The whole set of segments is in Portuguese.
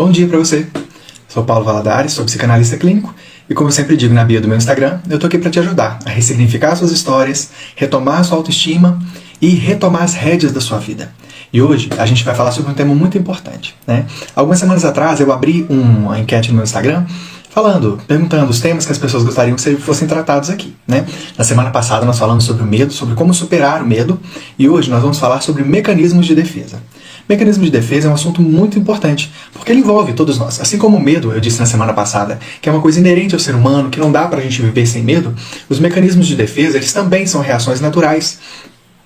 Bom dia para você. Sou Paulo Valadares, sou psicanalista clínico e, como eu sempre digo na bio do meu Instagram, eu tô aqui para te ajudar a ressignificar suas histórias, retomar a sua autoestima e retomar as rédeas da sua vida. E hoje a gente vai falar sobre um tema muito importante, né? Algumas semanas atrás eu abri uma enquete no meu Instagram perguntando os temas que as pessoas gostariam que fossem tratados aqui, né? Na semana passada nós falamos sobre o medo, sobre como superar o medo, e hoje nós vamos falar sobre mecanismos de defesa. Mecanismo de defesa é um assunto muito importante, porque ele envolve todos nós. Assim como o medo, eu disse na semana passada, que é uma coisa inerente ao ser humano, que não dá pra gente viver sem medo, os mecanismos de defesa, eles também são reações naturais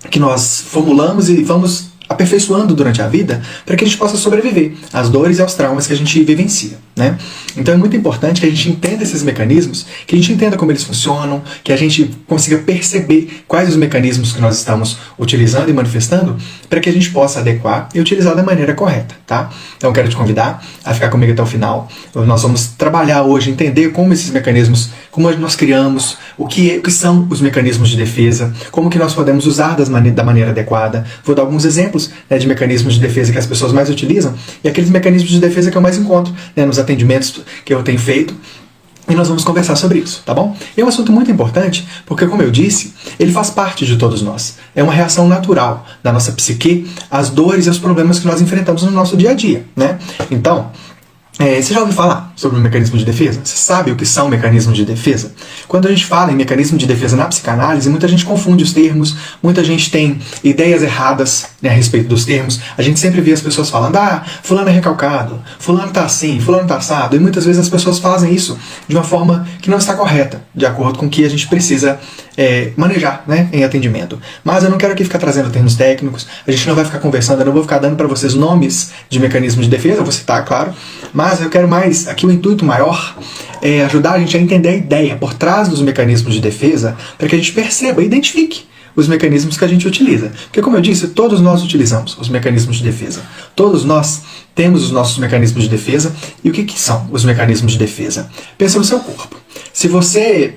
que nós formulamos e vamos aperfeiçoando durante a vida para que a gente possa sobreviver às dores e aos traumas que a gente vivencia, né? Então é muito importante que a gente entenda esses mecanismos, que a gente entenda como eles funcionam, que a gente consiga perceber quais os mecanismos que nós estamos utilizando e manifestando para que a gente possa adequar e utilizar da maneira correta, tá? Então eu quero te convidar a ficar comigo até o final. Nós vamos trabalhar hoje, entender como esses mecanismos, como nós criamos, o que são os mecanismos de defesa, como que nós podemos usar da maneira adequada. Vou dar alguns exemplos, né, de mecanismos de defesa que as pessoas mais utilizam e aqueles mecanismos de defesa que eu mais encontro, né, nos atendimentos que eu tenho feito. E nós vamos conversar sobre isso, tá bom? É um assunto muito importante porque, como eu disse, ele faz parte de todos nós. É uma reação natural da nossa psique às dores e aos problemas que nós enfrentamos no nosso dia a dia, né? Então, você já ouviu falar sobre o mecanismo de defesa? Você sabe o que são mecanismos de defesa? Quando a gente fala em mecanismo de defesa na psicanálise, muita gente confunde os termos, muita gente tem ideias erradas, né, a respeito dos termos. A gente sempre vê as pessoas falando, fulano é recalcado, fulano tá assim, fulano tá assado, e muitas vezes as pessoas fazem isso de uma forma que não está correta, de acordo com o que a gente precisa manejar, né, em atendimento. Mas eu não quero aqui ficar trazendo termos técnicos, a gente não vai ficar conversando, eu não vou ficar dando para vocês nomes de mecanismos de defesa, eu vou citar, claro, mas eu quero mais, aqui o intuito maior é ajudar a gente a entender a ideia por trás dos mecanismos de defesa, para que a gente perceba e identifique os mecanismos que a gente utiliza. Porque, como eu disse, todos nós utilizamos os mecanismos de defesa. Todos nós temos os nossos mecanismos de defesa. E o que são os mecanismos de defesa? Pensa no seu corpo. Se você,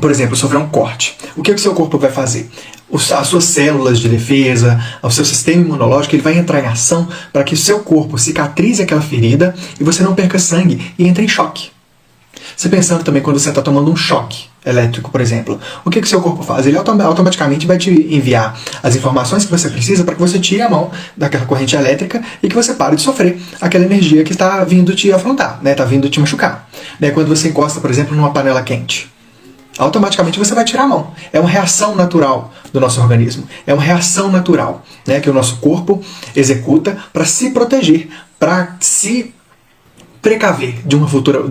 por exemplo, sofrer um corte, o que o seu corpo vai fazer? As suas células de defesa, o seu sistema imunológico, ele vai entrar em ação para que o seu corpo cicatrize aquela ferida e você não perca sangue e entre em choque. Você pensando também quando você está tomando um choque elétrico, por exemplo, o que o seu corpo faz? Ele automaticamente vai te enviar as informações que você precisa para que você tire a mão daquela corrente elétrica e que você pare de sofrer aquela energia que está vindo te afrontar, né? Está vindo te machucar. Né? Quando você encosta, por exemplo, numa panela quente, automaticamente você vai tirar a mão. É uma reação natural do nosso organismo. É uma reação natural, né, que o nosso corpo executa para se proteger, para se precaver de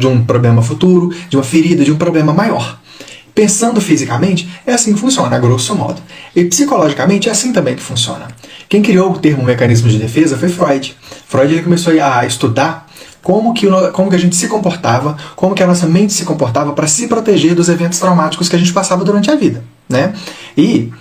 um problema futuro, de uma ferida, de um problema maior. Pensando fisicamente, é assim que funciona, a grosso modo. E psicologicamente é assim também que funciona. Quem criou o termo mecanismo de defesa foi Freud. Freud ele começou a estudar como que a gente se comportava, como que a nossa mente se comportava para se proteger dos eventos traumáticos que a gente passava durante a vida, né? E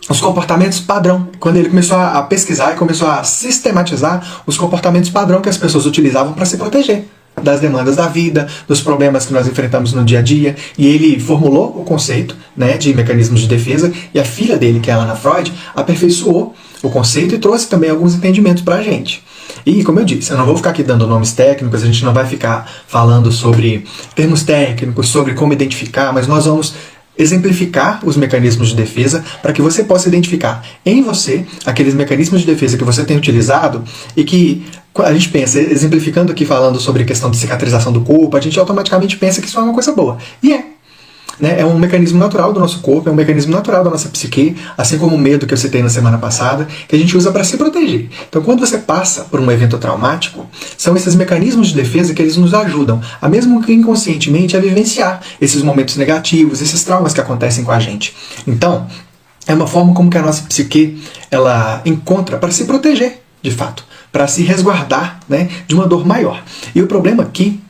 os comportamentos padrão, quando ele começou a pesquisar e começou a sistematizar os comportamentos padrão que as pessoas utilizavam para se proteger das demandas da vida, dos problemas que nós enfrentamos no dia a dia, e ele formulou o conceito, né, de mecanismos de defesa, e a filha dele, que é a Ana Freud, aperfeiçoou o conceito e trouxe também alguns entendimentos para a gente. E, como eu disse, eu não vou ficar aqui dando nomes técnicos, a gente não vai ficar falando sobre termos técnicos, sobre como identificar, mas nós vamos exemplificar os mecanismos de defesa para que você possa identificar em você aqueles mecanismos de defesa que você tem utilizado e que a gente pensa, exemplificando aqui falando sobre a questão de cicatrização do corpo, a gente automaticamente pensa que isso é uma coisa boa. E né? É um mecanismo natural do nosso corpo, é um mecanismo natural da nossa psique, assim como o medo que eu citei na semana passada, que a gente usa para se proteger. Então, quando você passa por um evento traumático, são esses mecanismos de defesa que eles nos ajudam, a mesmo que inconscientemente, a vivenciar esses momentos negativos, esses traumas que acontecem com a gente. Então, é uma forma como que a nossa psique ela encontra para se proteger, de fato, para se resguardar, né, de uma dor maior. E o problema aqui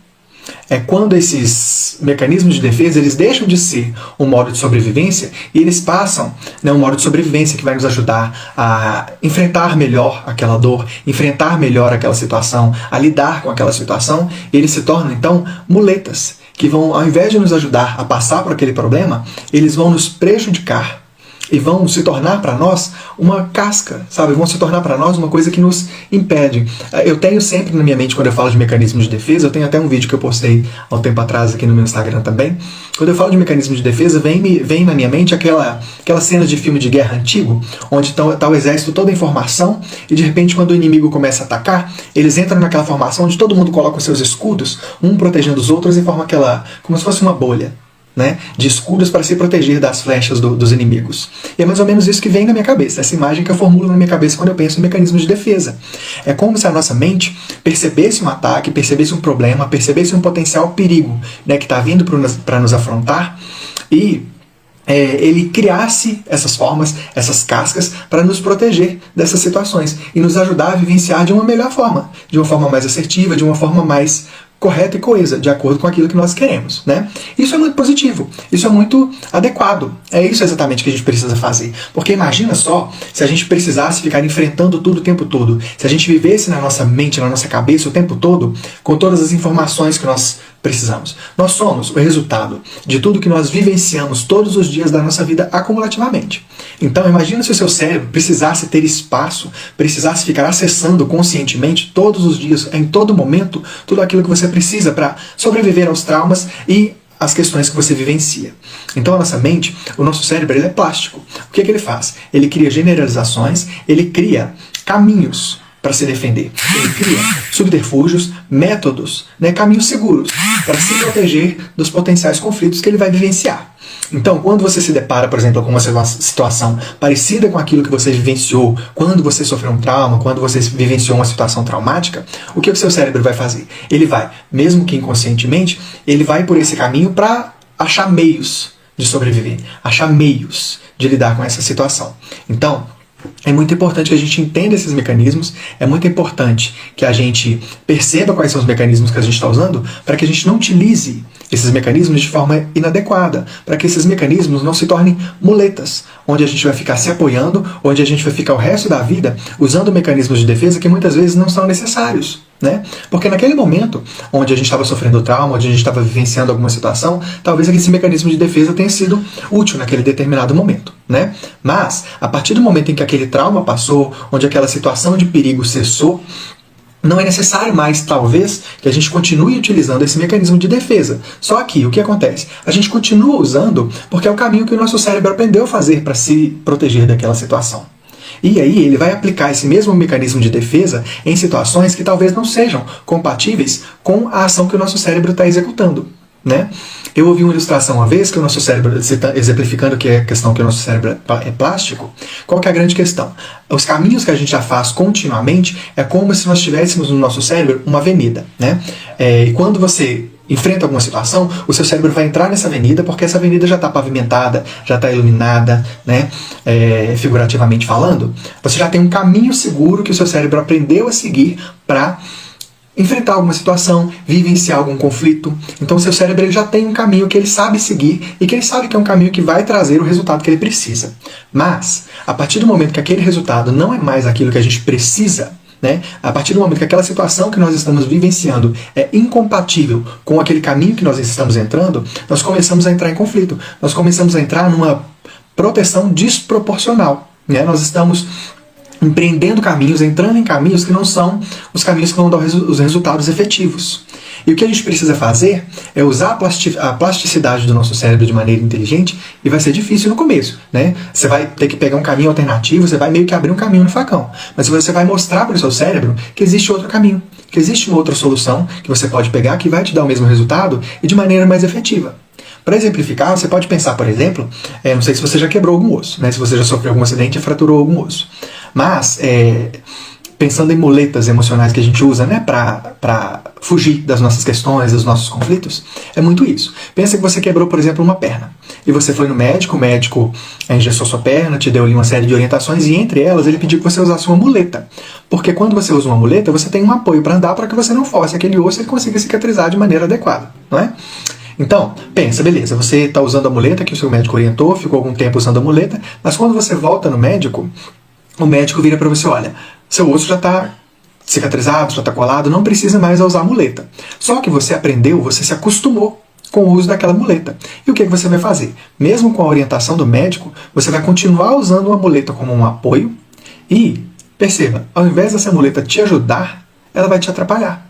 é quando esses mecanismos de defesa eles deixam de ser um modo de sobrevivência e eles passam, né, um modo de sobrevivência que vai nos ajudar a enfrentar melhor aquela dor, enfrentar melhor aquela situação, a lidar com aquela situação, e eles se tornam então muletas que vão, ao invés de nos ajudar a passar por aquele problema, eles vão nos prejudicar e vão se tornar para nós uma casca, sabe? Vão se tornar para nós uma coisa que nos impede. Eu tenho sempre na minha mente, quando eu falo de mecanismos de defesa, eu tenho até um vídeo que eu postei há um tempo atrás aqui no meu Instagram também. Quando eu falo de mecanismos de defesa, vem na minha mente aquela cena de filme de guerra antigo, onde tá o exército toda em formação, e de repente quando o inimigo começa a atacar, eles entram naquela formação onde todo mundo coloca os seus escudos, um protegendo os outros, e forma como se fosse uma bolha, né, de escudos para se proteger das flechas dos inimigos. E é mais ou menos isso que vem na minha cabeça, essa imagem que eu formulo na minha cabeça quando eu penso em mecanismos de defesa. É como se a nossa mente percebesse um ataque, percebesse um problema, percebesse um potencial perigo, né, que está vindo para nos afrontar, e ele criasse essas formas, essas cascas, para nos proteger dessas situações e nos ajudar a vivenciar de uma melhor forma, de uma forma mais assertiva, de uma forma mais correta e coesa, de acordo com aquilo que nós queremos, né? Isso é muito positivo, isso é muito adequado, é isso exatamente que a gente precisa fazer, porque imagina só se a gente precisasse ficar enfrentando tudo o tempo todo, se a gente vivesse na nossa mente, na nossa cabeça o tempo todo, com todas as informações que nós precisamos. Nós somos o resultado de tudo que nós vivenciamos todos os dias da nossa vida acumulativamente. Então imagina se o seu cérebro precisasse ter espaço, precisasse ficar acessando conscientemente todos os dias, em todo momento, tudo aquilo que você precisa para sobreviver aos traumas e às questões que você vivencia. Então a nossa mente, o nosso cérebro, ele é plástico. O que ele faz? Ele cria generalizações, ele cria caminhos para se defender. Ele cria subterfúgios, métodos, né, caminhos seguros para se proteger dos potenciais conflitos que ele vai vivenciar. Então, quando você se depara, por exemplo, com uma situação parecida com aquilo que você vivenciou, quando você sofreu um trauma, quando você vivenciou uma situação traumática, o que o seu cérebro vai fazer? Ele vai, mesmo que inconscientemente, ele vai por esse caminho para achar meios de sobreviver, achar meios de lidar com essa situação. Então, é muito importante que a gente entenda esses mecanismos, é muito importante que a gente perceba quais são os mecanismos que a gente está usando, para que a gente não utilize esses mecanismos de forma inadequada, para que esses mecanismos não se tornem muletas, onde a gente vai ficar se apoiando, onde a gente vai ficar o resto da vida usando mecanismos de defesa que muitas vezes não são necessários, né? Porque naquele momento onde a gente estava sofrendo trauma, onde a gente estava vivenciando alguma situação, talvez esse mecanismo de defesa tenha sido útil naquele determinado momento, né? Mas, a partir do momento em que aquele trauma passou, onde aquela situação de perigo cessou, não é necessário mais, talvez, que a gente continue utilizando esse mecanismo de defesa. Só que, o que acontece? A gente continua usando porque é o caminho que o nosso cérebro aprendeu a fazer para se proteger daquela situação. E aí ele vai aplicar esse mesmo mecanismo de defesa em situações que talvez não sejam compatíveis com a ação que o nosso cérebro está executando, né? Eu ouvi uma ilustração uma vez que o nosso cérebro, exemplificando que é a questão que o nosso cérebro é plástico. Qual que é a grande questão? Os caminhos que a gente já faz continuamente é como se nós tivéssemos no nosso cérebro uma avenida, né? E quando você enfrenta alguma situação, o seu cérebro vai entrar nessa avenida, porque essa avenida já está pavimentada, já está iluminada, né? Figurativamente falando. Você já tem um caminho seguro que o seu cérebro aprendeu a seguir para enfrentar alguma situação, vivenciar algum conflito. Então o seu cérebro ele já tem um caminho que ele sabe seguir e que ele sabe que é um caminho que vai trazer o resultado que ele precisa. Mas, a partir do momento que aquele resultado não é mais aquilo que a gente precisa, né? A partir do momento que aquela situação que nós estamos vivenciando é incompatível com aquele caminho que nós estamos entrando, nós começamos a entrar em conflito. Nós começamos a entrar numa proteção desproporcional, né? Nós estamos empreendendo caminhos, entrando em caminhos que não são os caminhos que vão dar os resultados efetivos. E o que a gente precisa fazer é usar a plasticidade do nosso cérebro de maneira inteligente, e vai ser difícil no começo, né? Você vai ter que pegar um caminho alternativo, você vai meio que abrir um caminho no facão. Mas você vai mostrar para o seu cérebro que existe outro caminho, que existe uma outra solução que você pode pegar que vai te dar o mesmo resultado e de maneira mais efetiva. Para exemplificar, você pode pensar, por exemplo, não sei se você já quebrou algum osso, né? Se você já sofreu algum acidente e fraturou algum osso. Mas, pensando em muletas emocionais que a gente usa, né, para fugir das nossas questões, dos nossos conflitos, é muito isso. Pensa que você quebrou, por exemplo, uma perna. E você foi no médico, o médico engessou sua perna, te deu ali uma série de orientações, e entre elas ele pediu que você usasse uma muleta. Porque quando você usa uma muleta, você tem um apoio para andar para que você não force aquele osso e ele consiga cicatrizar de maneira adequada, não é? Então, pensa, beleza, você está usando a muleta que o seu médico orientou, ficou algum tempo usando a muleta, mas quando você volta no médico, o médico vira para você, olha, seu osso já está cicatrizado, já está colado, não precisa mais usar a muleta. Só que você aprendeu, você se acostumou com o uso daquela muleta. E o que você vai fazer? Mesmo com a orientação do médico, você vai continuar usando a muleta como um apoio e, perceba, ao invés dessa muleta te ajudar, ela vai te atrapalhar.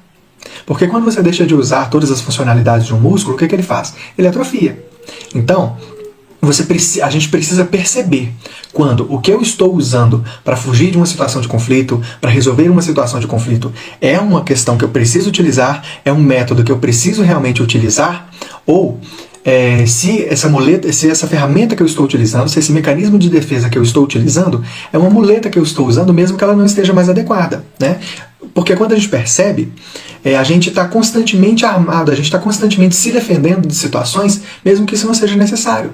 Porque quando você deixa de usar todas as funcionalidades de um músculo, o que ele faz? Ele atrofia. Então, a gente precisa perceber quando o que eu estou usando para fugir de uma situação de conflito, para resolver uma situação de conflito, é uma questão que eu preciso utilizar, é um método que eu preciso realmente utilizar, ou se essa muleta, se essa ferramenta que eu estou utilizando, se esse mecanismo de defesa que eu estou utilizando é uma muleta que eu estou usando, mesmo que ela não esteja mais adequada, né? Porque quando a gente percebe, a gente está constantemente armado, a gente está constantemente se defendendo de situações, mesmo que isso não seja necessário.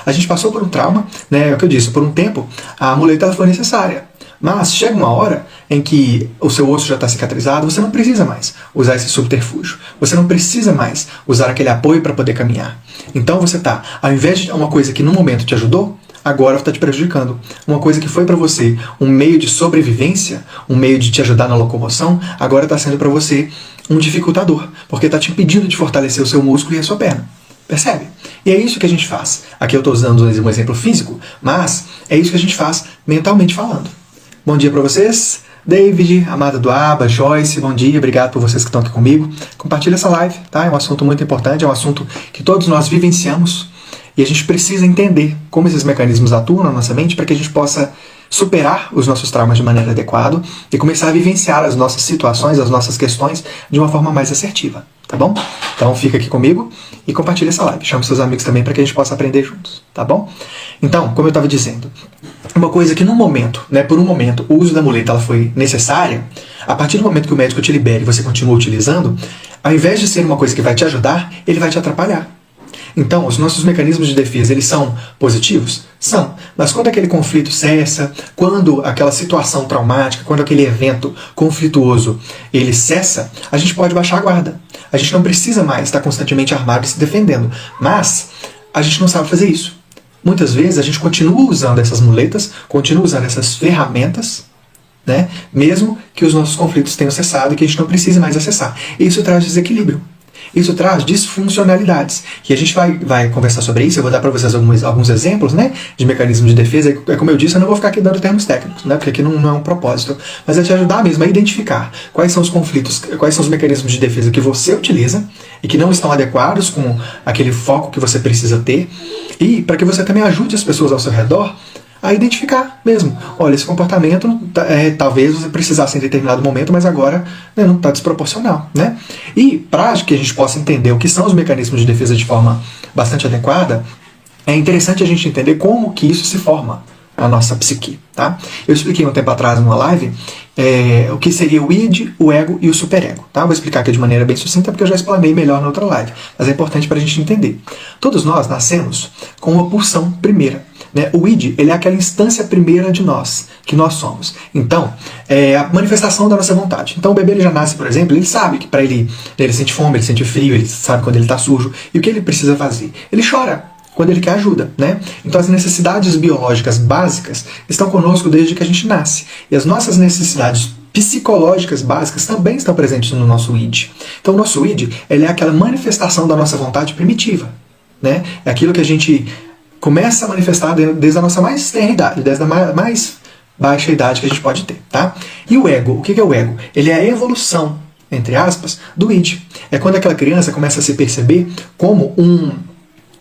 A gente passou por um trauma, né, é o que eu disse, por um tempo a muleta ela foi necessária. Mas chega uma hora em que o seu osso já está cicatrizado, você não precisa mais usar esse subterfúgio. Você não precisa mais usar aquele apoio para poder caminhar. Então você está, ao invés de uma coisa que no momento te ajudou, agora está te prejudicando. Uma coisa que foi para você um meio de sobrevivência, um meio de te ajudar na locomoção, agora está sendo para você um dificultador, porque está te impedindo de fortalecer o seu músculo e a sua perna. Percebe? E é isso que a gente faz. Aqui eu estou usando um exemplo físico, mas é isso que a gente faz mentalmente falando. Bom dia para vocês. David, Amada do Aba, Joyce, bom dia, obrigado por vocês que estão aqui comigo. Compartilha essa live, tá? É um assunto muito importante, é um assunto que todos nós vivenciamos e a gente precisa entender como esses mecanismos atuam na nossa mente para que a gente possa superar os nossos traumas de maneira adequada e começar a vivenciar as nossas situações, as nossas questões de uma forma mais assertiva, tá bom? Então fica aqui comigo e compartilha essa live. Chama seus amigos também para que a gente possa aprender juntos, tá bom? Então, como eu estava dizendo, uma coisa que no momento, né, por um momento, o uso da muleta ela foi necessária, a partir do momento que o médico te libera e você continua utilizando, ao invés de ser uma coisa que vai te ajudar, ele vai te atrapalhar. Então, os nossos mecanismos de defesa, eles são positivos? São. Mas quando aquele conflito cessa, quando aquela situação traumática, quando aquele evento conflituoso, ele cessa, a gente pode baixar a guarda. A gente não precisa mais estar constantemente armado e se defendendo. Mas a gente não sabe fazer isso. Muitas vezes a gente continua usando essas muletas, continua usando essas ferramentas, né? Mesmo que os nossos conflitos tenham cessado e que a gente não precise mais acessar. Isso traz desequilíbrio. Isso traz disfuncionalidades. E a gente vai conversar sobre isso. Eu vou dar para vocês alguns exemplos, né, de mecanismos de defesa. É como eu disse, eu não vou ficar aqui dando termos técnicos, né, porque aqui não é um propósito. Mas é te ajudar mesmo a identificar quais são os conflitos, quais são os mecanismos de defesa que você utiliza e que não estão adequados com aquele foco que você precisa ter. E para que você também ajude as pessoas ao seu redor a identificar mesmo. Olha, esse comportamento talvez você precisasse em determinado momento, mas agora, né, não está desproporcional, né? E para que a gente possa entender o que são os mecanismos de defesa de forma bastante adequada, é interessante a gente entender como que isso se forma na nossa psique, tá? Eu expliquei um tempo atrás numa live o que seria o id, o ego e o superego, tá? Vou explicar aqui de maneira bem sucinta porque eu já explanei melhor na outra live, mas é importante para a gente entender. Todos nós nascemos com uma pulsão primeira. O id, ele é aquela instância primeira de nós, que nós somos. Então, é a manifestação da nossa vontade. Então, o bebê ele já nasce, por exemplo, ele sabe que para ele sente fome, ele sente frio, ele sabe quando ele está sujo. E o que ele precisa fazer? Ele chora quando ele quer ajuda, né? Então, as necessidades biológicas básicas estão conosco desde que a gente nasce. E as nossas necessidades psicológicas básicas também estão presentes no nosso id. Então, o nosso id, ele é aquela manifestação da nossa vontade primitiva, né? É aquilo que a gente começa a manifestar desde a nossa mais tenra idade, desde a mais baixa idade que a gente pode ter, tá? E o ego, o que é o ego? Ele é a evolução, entre aspas, do id. É quando aquela criança começa a se perceber como um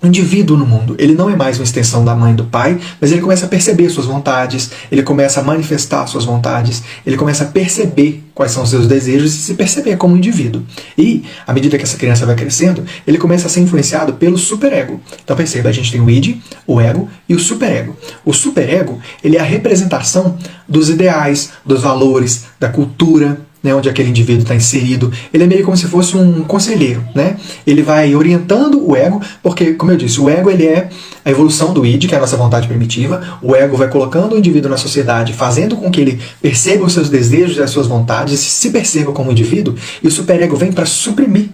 indivíduo no mundo. Ele não é mais uma extensão da mãe e do pai, mas ele começa a perceber suas vontades, ele começa a manifestar suas vontades, ele começa a perceber quais são os seus desejos e se perceber como um indivíduo. E, à medida que essa criança vai crescendo, ele começa a ser influenciado pelo superego. Então perceba, a gente tem o id, o ego e o superego. O superego, ele é a representação dos ideais, dos valores, da cultura, né, onde aquele indivíduo está inserido. Ele é meio como se fosse um conselheiro, né? Ele vai orientando o ego, porque, como eu disse, o ego ele é a evolução do id, que é a nossa vontade primitiva. O ego vai colocando o indivíduo na sociedade, fazendo com que ele perceba os seus desejos e as suas vontades, se perceba como indivíduo, e o superego vem para suprimir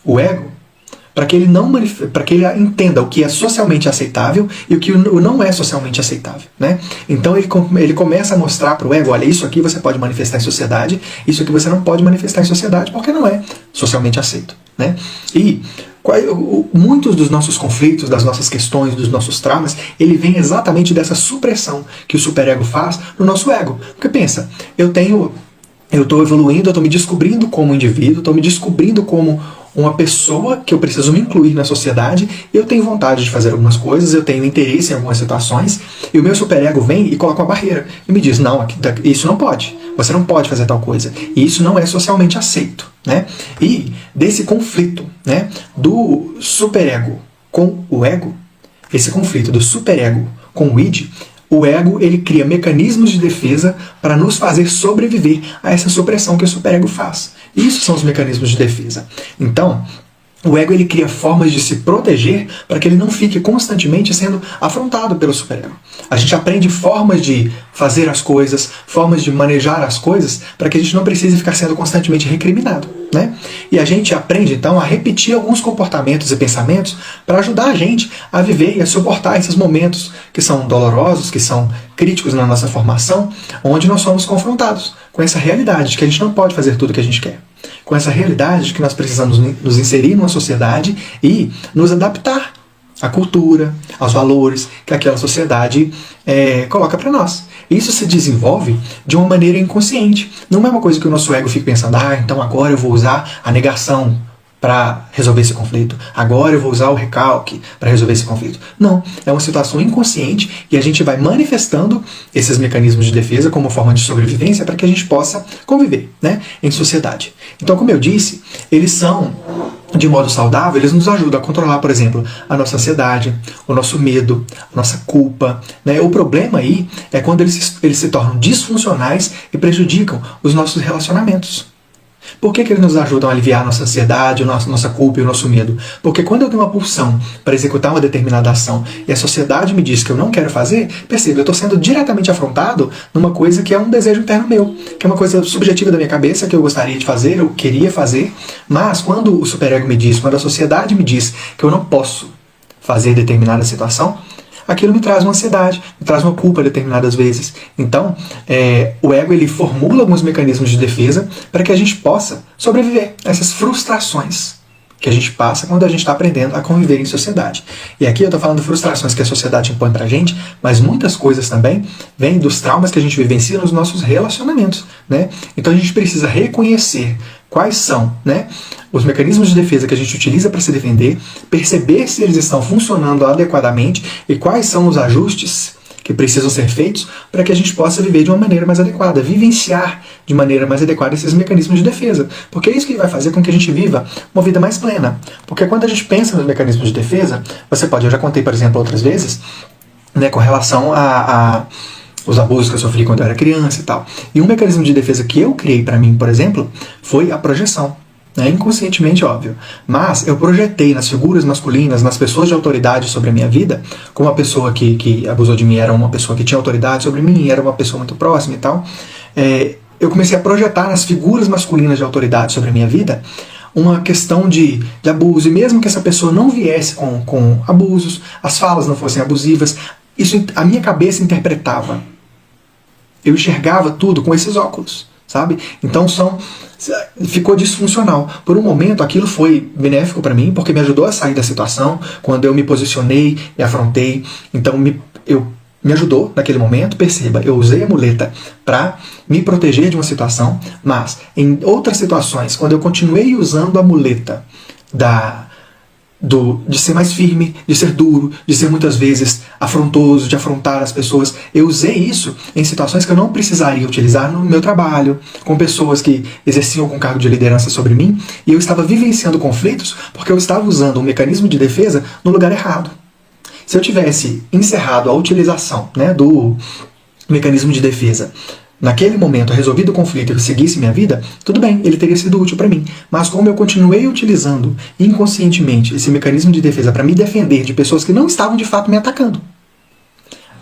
o ego, para que ele entenda o que é socialmente aceitável e o que não é socialmente aceitável, né? Então ele começa a mostrar para o ego, olha, isso aqui você pode manifestar em sociedade, isso aqui você não pode manifestar em sociedade porque não é socialmente aceito, né? E Muitos dos nossos conflitos, das nossas questões, dos nossos traumas, ele vem exatamente dessa supressão que o superego faz no nosso ego. Porque pensa, eu estou evoluindo, eu estou me descobrindo como indivíduo, estou me descobrindo como uma pessoa que eu preciso me incluir na sociedade, eu tenho vontade de fazer algumas coisas, eu tenho interesse em algumas situações, e o meu superego vem e coloca uma barreira e me diz, não, isso não pode, você não pode fazer tal coisa, e isso não é socialmente aceito, né? E desse conflito, né, do superego com o ego, esse conflito do superego com o id, o ego ele cria mecanismos de defesa para nos fazer sobreviver a essa supressão que o superego faz. Isso são os mecanismos de defesa. Então, o ego ele cria formas de se proteger para que ele não fique constantemente sendo afrontado pelo superego. A gente aprende formas de fazer as coisas, formas de manejar as coisas, para que a gente não precise ficar sendo constantemente recriminado, né? E a gente aprende então a repetir alguns comportamentos e pensamentos para ajudar a gente a viver e a suportar esses momentos que são dolorosos, que são críticos na nossa formação, onde nós somos confrontados com essa realidade de que a gente não pode fazer tudo o que a gente quer. Com essa realidade de que nós precisamos nos inserir numa sociedade e nos adaptar à cultura, aos valores que aquela sociedade coloca para nós. Isso se desenvolve de uma maneira inconsciente. Não é uma coisa que o nosso ego fica pensando, então agora eu vou usar a negação para resolver esse conflito. Agora eu vou usar o recalque para resolver esse conflito. Não, é uma situação inconsciente e a gente vai manifestando esses mecanismos de defesa como forma de sobrevivência para que a gente possa conviver, né, em sociedade. Então, como eu disse, eles são, de modo saudável, eles nos ajudam a controlar, por exemplo, a nossa ansiedade, o nosso medo, a nossa culpa, né? O problema aí é quando eles se tornam disfuncionais e prejudicam os nossos relacionamentos. Por que eles nos ajudam a aliviar a nossa ansiedade, a nossa culpa e o nosso medo? Porque quando eu tenho uma pulsão para executar uma determinada ação e a sociedade me diz que eu não quero fazer, perceba, eu estou sendo diretamente afrontado numa coisa que é um desejo interno meu, que é uma coisa subjetiva da minha cabeça que eu gostaria de fazer, eu queria fazer, mas quando o superego me diz, quando a sociedade me diz que eu não posso fazer determinada situação, aquilo me traz uma ansiedade, me traz uma culpa determinadas vezes. Então, o ego ele formula alguns mecanismos de defesa para que a gente possa sobreviver a essas frustrações que a gente passa quando a gente está aprendendo a conviver em sociedade. E aqui eu estou falando de frustrações que a sociedade impõe para a gente, mas muitas coisas também vêm dos traumas que a gente vivencia nos nossos relacionamentos, né? Então a gente precisa reconhecer quais são, né, os mecanismos de defesa que a gente utiliza para se defender, perceber se eles estão funcionando adequadamente e quais são os ajustes que precisam ser feitos para que a gente possa viver de uma maneira mais adequada, vivenciar de maneira mais adequada esses mecanismos de defesa. Porque é isso que vai fazer com que a gente viva uma vida mais plena. Porque quando a gente pensa nos mecanismos de defesa, eu já contei, por exemplo, outras vezes, né, com relação a os abusos que eu sofri quando eu era criança e tal. E um mecanismo de defesa que eu criei para mim, por exemplo, foi a projeção. Inconscientemente, óbvio. Mas eu projetei nas figuras masculinas, nas pessoas de autoridade sobre a minha vida, como a pessoa que abusou de mim era uma pessoa que tinha autoridade sobre mim, era uma pessoa muito próxima e tal. Eu comecei a projetar nas figuras masculinas de autoridade sobre a minha vida uma questão de abuso. E mesmo que essa pessoa não viesse com abusos, as falas não fossem abusivas, isso a minha cabeça interpretava. Eu enxergava tudo com esses óculos, sabe? Então ficou disfuncional. Por um momento aquilo foi benéfico para mim, porque me ajudou a sair da situação, quando eu me posicionei e afrontei. Então me ajudou naquele momento. Perceba, eu usei a muleta para me proteger de uma situação, mas em outras situações, quando eu continuei usando a muleta de ser mais firme, de ser duro, de ser muitas vezes afrontoso, de afrontar as pessoas. Eu usei isso em situações que eu não precisaria utilizar no meu trabalho, com pessoas que exerciam algum cargo de liderança sobre mim, e eu estava vivenciando conflitos porque eu estava usando um mecanismo de defesa no lugar errado. Se eu tivesse encerrado a utilização, né, do mecanismo de defesa naquele momento, resolvido o conflito e eu seguisse minha vida, tudo bem, ele teria sido útil para mim. Mas como eu continuei utilizando inconscientemente esse mecanismo de defesa para me defender de pessoas que não estavam de fato me atacando,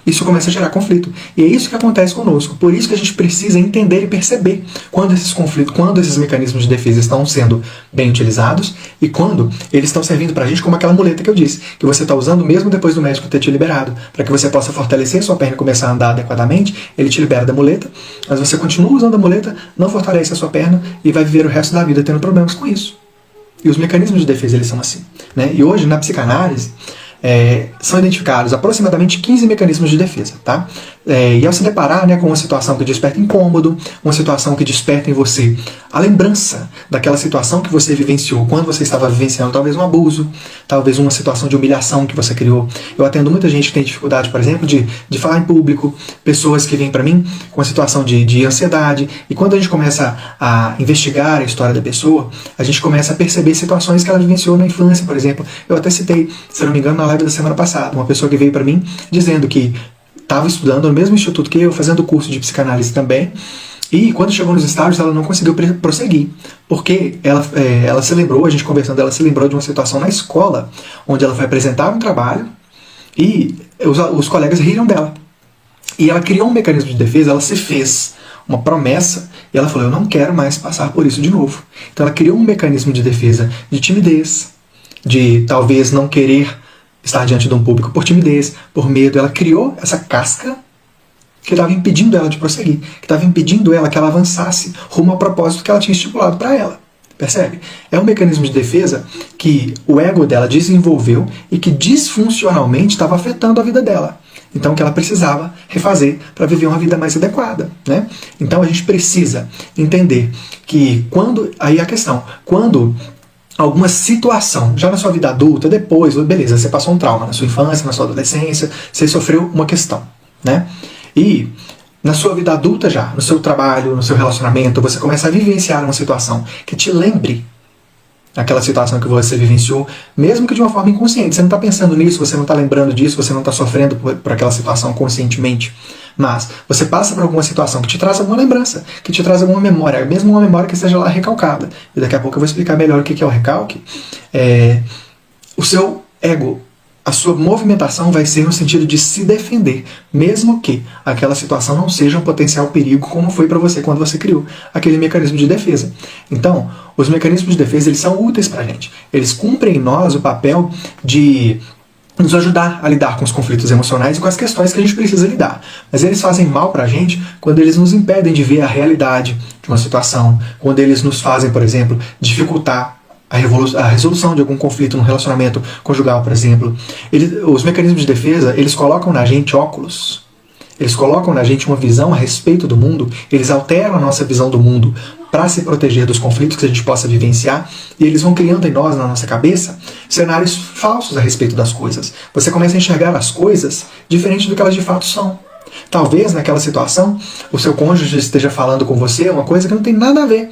isso começa a gerar conflito. E é isso que acontece conosco. Por isso que a gente precisa entender e perceber quando esses conflitos, quando esses mecanismos de defesa estão sendo bem utilizados e quando eles estão servindo pra gente como aquela muleta que eu disse, que você está usando mesmo depois do médico ter te liberado, para que você possa fortalecer sua perna e começar a andar adequadamente. Ele te libera da muleta, mas você continua usando a muleta, não fortalece a sua perna e vai viver o resto da vida tendo problemas com isso. E os mecanismos de defesa, eles são assim, né? E hoje, na psicanálise, são identificados aproximadamente 15 mecanismos de defesa, tá? E ao se deparar, né, com uma situação que desperta incômodo, uma situação que desperta em você a lembrança daquela situação que você vivenciou quando você estava vivenciando talvez um abuso, talvez uma situação de humilhação que você criou. Eu atendo muita gente que tem dificuldade, por exemplo, de falar em público, pessoas que vêm para mim com uma situação de ansiedade, e quando a gente começa a investigar a história da pessoa, a gente começa a perceber situações que ela vivenciou na infância, por exemplo. Eu até citei, se não me engano, na live da semana passada, uma pessoa que veio para mim dizendo que estava estudando no mesmo instituto que eu, fazendo curso de psicanálise também, e quando chegou nos estágios ela não conseguiu prosseguir, porque ela se lembrou, a gente conversando, ela se lembrou de uma situação na escola, onde ela foi apresentar um trabalho e os colegas riram dela. E ela criou um mecanismo de defesa, ela se fez uma promessa, e ela falou, eu não quero mais passar por isso de novo. Então ela criou um mecanismo de defesa de timidez, de talvez não querer estar diante de um público por timidez, por medo. Ela criou essa casca que estava impedindo ela de prosseguir, que estava impedindo ela que ela avançasse rumo ao propósito que ela tinha estipulado para ela. Percebe? É um mecanismo de defesa que o ego dela desenvolveu e que disfuncionalmente estava afetando a vida dela. Então, que ela precisava refazer para viver uma vida mais adequada, né? Então, a gente precisa entender que aí a questão, quando alguma situação, já na sua vida adulta, depois, beleza, você passou um trauma na sua infância, na sua adolescência, você sofreu uma questão, né? E na sua vida adulta já, no seu trabalho, no seu relacionamento, você começa a vivenciar uma situação que te lembre aquela situação que você vivenciou, mesmo que de uma forma inconsciente. Você não está pensando nisso, você não está lembrando disso, você não está sofrendo por aquela situação conscientemente. Mas você passa por alguma situação que te traz alguma lembrança, que te traz alguma memória, mesmo uma memória que esteja lá recalcada. E daqui a pouco eu vou explicar melhor o que é o recalque. O seu ego, a sua movimentação vai ser no sentido de se defender, mesmo que aquela situação não seja um potencial perigo como foi para você quando você criou aquele mecanismo de defesa. Então, os mecanismos de defesa, eles são úteis para a gente. Eles cumprem em nós o papel de nos ajudar a lidar com os conflitos emocionais e com as questões que a gente precisa lidar. Mas eles fazem mal para a gente quando eles nos impedem de ver a realidade de uma situação, quando eles nos fazem, por exemplo, dificultar a resolução de algum conflito no relacionamento conjugal, por exemplo. Os mecanismos de defesa, eles colocam na gente óculos, eles colocam na gente uma visão a respeito do mundo, eles alteram a nossa visão do mundo para se proteger dos conflitos que a gente possa vivenciar, e eles vão criando em nós, na nossa cabeça, cenários falsos a respeito das coisas. Você começa a enxergar as coisas diferente do que elas de fato são. Talvez naquela situação o seu cônjuge esteja falando com você uma coisa que não tem nada a ver,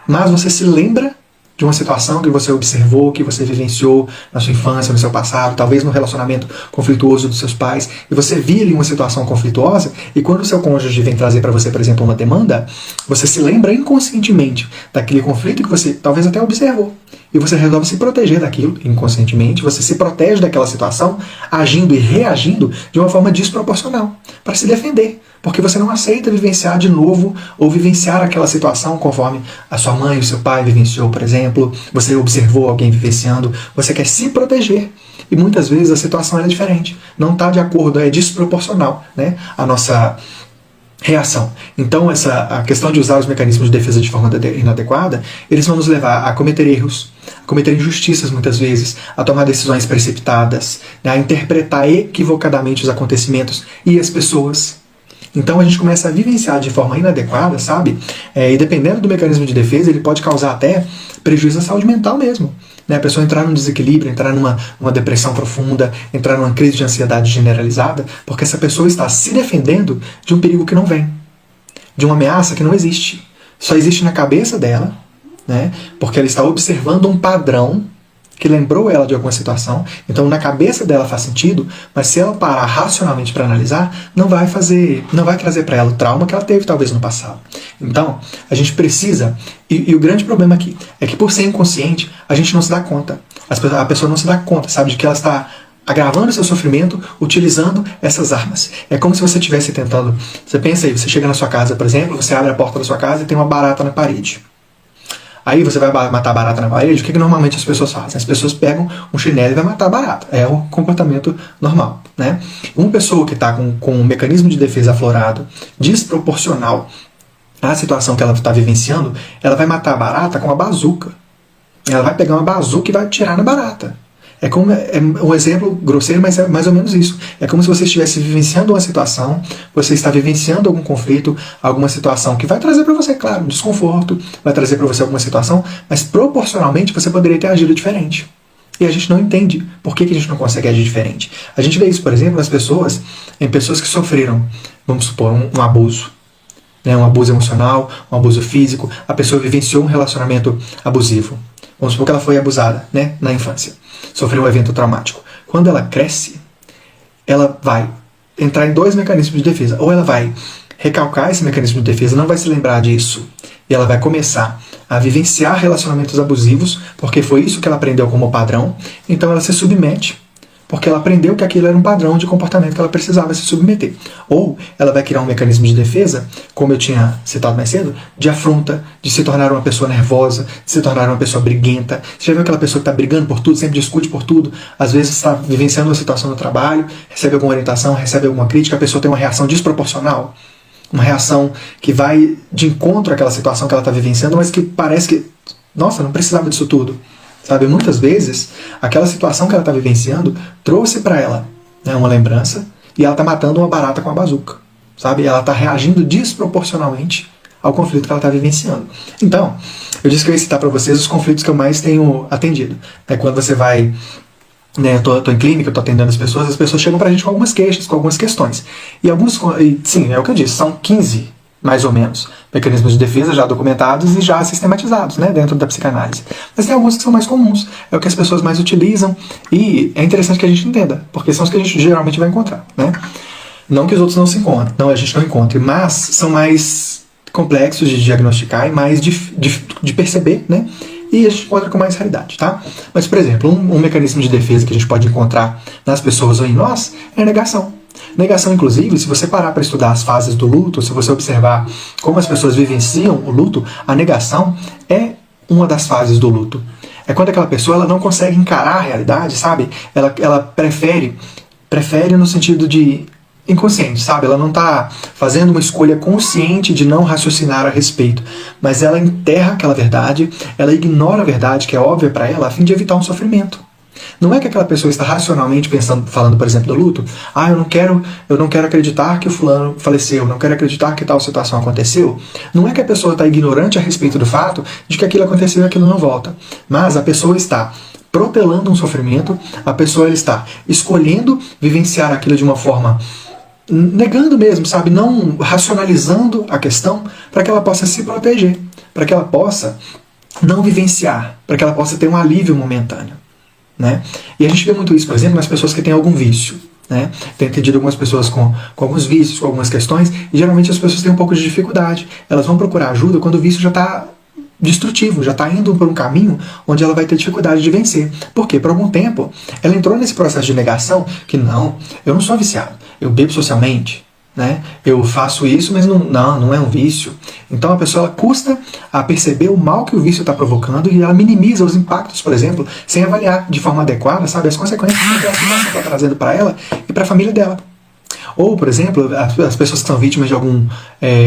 mas você se lembra de uma situação que você observou, que você vivenciou na sua infância, no seu passado, talvez no relacionamento conflituoso dos seus pais, e você viu ali uma situação conflituosa, e quando o seu cônjuge vem trazer para você, por exemplo, uma demanda, você se lembra inconscientemente daquele conflito que você talvez até observou, e você resolve se proteger daquilo inconscientemente, você se protege daquela situação, agindo e reagindo de uma forma desproporcional, para se defender, porque você não aceita vivenciar de novo ou vivenciar aquela situação conforme a sua mãe, o seu pai vivenciou, por exemplo, você observou alguém vivenciando, você quer se proteger. E muitas vezes a situação é diferente, não está de acordo, é desproporcional, né, a nossa reação. Então a questão de usar os mecanismos de defesa de forma inadequada, eles vão nos levar a cometer erros, a cometer injustiças muitas vezes, a tomar decisões precipitadas, né, a interpretar equivocadamente os acontecimentos e as pessoas. Então a gente começa a vivenciar de forma inadequada, sabe? E dependendo do mecanismo de defesa, ele pode causar até prejuízo à saúde mental mesmo. Né? A pessoa entrar num desequilíbrio, entrar numa depressão profunda, entrar numa crise de ansiedade generalizada, porque essa pessoa está se defendendo de um perigo que não vem, de uma ameaça que não existe. Só existe na cabeça dela, né? Porque ela está observando um padrão que lembrou ela de alguma situação, então na cabeça dela faz sentido, mas se ela parar racionalmente para analisar, não vai trazer para ela o trauma que ela teve talvez no passado. Então, a gente precisa, e o grande problema aqui, é que por ser inconsciente, a gente não se dá conta, a pessoa não se dá conta, sabe, de que ela está agravando o seu sofrimento utilizando essas armas. É como se você estivesse tentando, você pensa aí, você chega na sua casa, por exemplo, você abre a porta da sua casa e tem uma barata na parede. Aí você vai matar a barata na parede, o que normalmente as pessoas fazem? As pessoas pegam um chinelo e vai matar a barata. É o comportamento normal, né? Uma pessoa que está com um mecanismo de defesa aflorado, desproporcional à situação que ela está vivenciando, ela vai matar a barata com uma bazuca. Ela vai pegar uma bazuca e vai atirar na barata. É um exemplo grosseiro, mas é mais ou menos isso. É como se você estivesse vivenciando uma situação, você está vivenciando algum conflito, alguma situação que vai trazer para você, claro, um desconforto, vai trazer para você alguma situação, mas proporcionalmente você poderia ter agido diferente. E a gente não entende por que a gente não consegue agir diferente. A gente vê isso, por exemplo, nas pessoas, em pessoas que sofreram, vamos supor, um abuso. Um abuso emocional, um abuso físico, a pessoa vivenciou um relacionamento abusivo. Vamos supor que ela foi abusada, na infância. Sofreu um evento traumático. Quando ela cresce, ela vai entrar em 2 mecanismos de defesa. Ou ela vai recalcar esse mecanismo de defesa, não vai se lembrar disso, e ela vai começar a vivenciar relacionamentos abusivos, porque foi isso que ela aprendeu como padrão, então ela se submete, porque ela aprendeu que aquilo era um padrão de comportamento que ela precisava se submeter. Ou ela vai criar um mecanismo de defesa, como eu tinha citado mais cedo, de afronta, de se tornar uma pessoa nervosa, de se tornar uma pessoa briguenta. Você já viu aquela pessoa que está brigando por tudo, sempre discute por tudo, às vezes está vivenciando uma situação no trabalho, recebe alguma orientação, recebe alguma crítica, a pessoa tem uma reação desproporcional, uma reação que vai de encontro àquela situação que ela está vivenciando, mas que parece que, nossa, não precisava disso tudo. Sabe, muitas vezes, aquela situação que ela está vivenciando trouxe para ela uma lembrança e ela está matando uma barata com a bazuca. Sabe, ela está reagindo desproporcionalmente ao conflito que ela está vivenciando. Então, eu disse que eu ia citar para vocês os conflitos que eu mais tenho atendido. Quando você vai... eu tô em clínica, eu tô atendendo as pessoas chegam pra gente com algumas queixas, com algumas questões. Sim, é o que eu disse, são 15, mais ou menos, mecanismos de defesa já documentados e já sistematizados, dentro da psicanálise. Mas tem alguns que são mais comuns, é o que as pessoas mais utilizam, e é interessante que a gente entenda, porque são os que a gente geralmente vai encontrar, Não que os outros não se encontrem, não, a gente não encontre, mas são mais complexos de diagnosticar e mais de perceber, e a gente encontra com mais raridade, tá? Mas, por exemplo, um mecanismo de defesa que a gente pode encontrar nas pessoas ou em nós é a negação. Negação, inclusive, se você parar para estudar as fases do luto, se você observar como as pessoas vivenciam o luto, a negação é uma das fases do luto. É quando aquela pessoa ela não consegue encarar a realidade, sabe? Ela prefere no sentido de inconsciente, sabe? Ela não está fazendo uma escolha consciente de não raciocinar a respeito, mas ela enterra aquela verdade, ela ignora a verdade que é óbvia para ela a fim de evitar um sofrimento. Não é que aquela pessoa está racionalmente falando, por exemplo, do luto, eu não quero acreditar que o fulano faleceu, não quero acreditar que tal situação aconteceu. Não é que a pessoa está ignorante a respeito do fato de que aquilo aconteceu e aquilo não volta, mas a pessoa está protelando um sofrimento, a pessoa ela está escolhendo vivenciar aquilo de uma forma negando mesmo, sabe? Não racionalizando a questão para que ela possa se proteger, para que ela possa não vivenciar, para que ela possa ter um alívio momentâneo. E a gente vê muito isso, por exemplo, nas pessoas que têm algum vício. Tenho entendido algumas pessoas com alguns vícios, com algumas questões, e geralmente as pessoas têm um pouco de dificuldade. Elas vão procurar ajuda quando o vício já está destrutivo, já está indo por um caminho onde ela vai ter dificuldade de vencer. Por quê? Por algum tempo, ela entrou nesse processo de negação que não, eu não sou viciado, eu bebo socialmente, eu faço isso, mas não é um vício. Então a pessoa ela custa a perceber o mal que o vício está provocando e ela minimiza os impactos, por exemplo, sem avaliar de forma adequada, sabe, as consequências que a situação está trazendo para ela e para a família dela. Ou, por exemplo, as pessoas que são vítimas de algum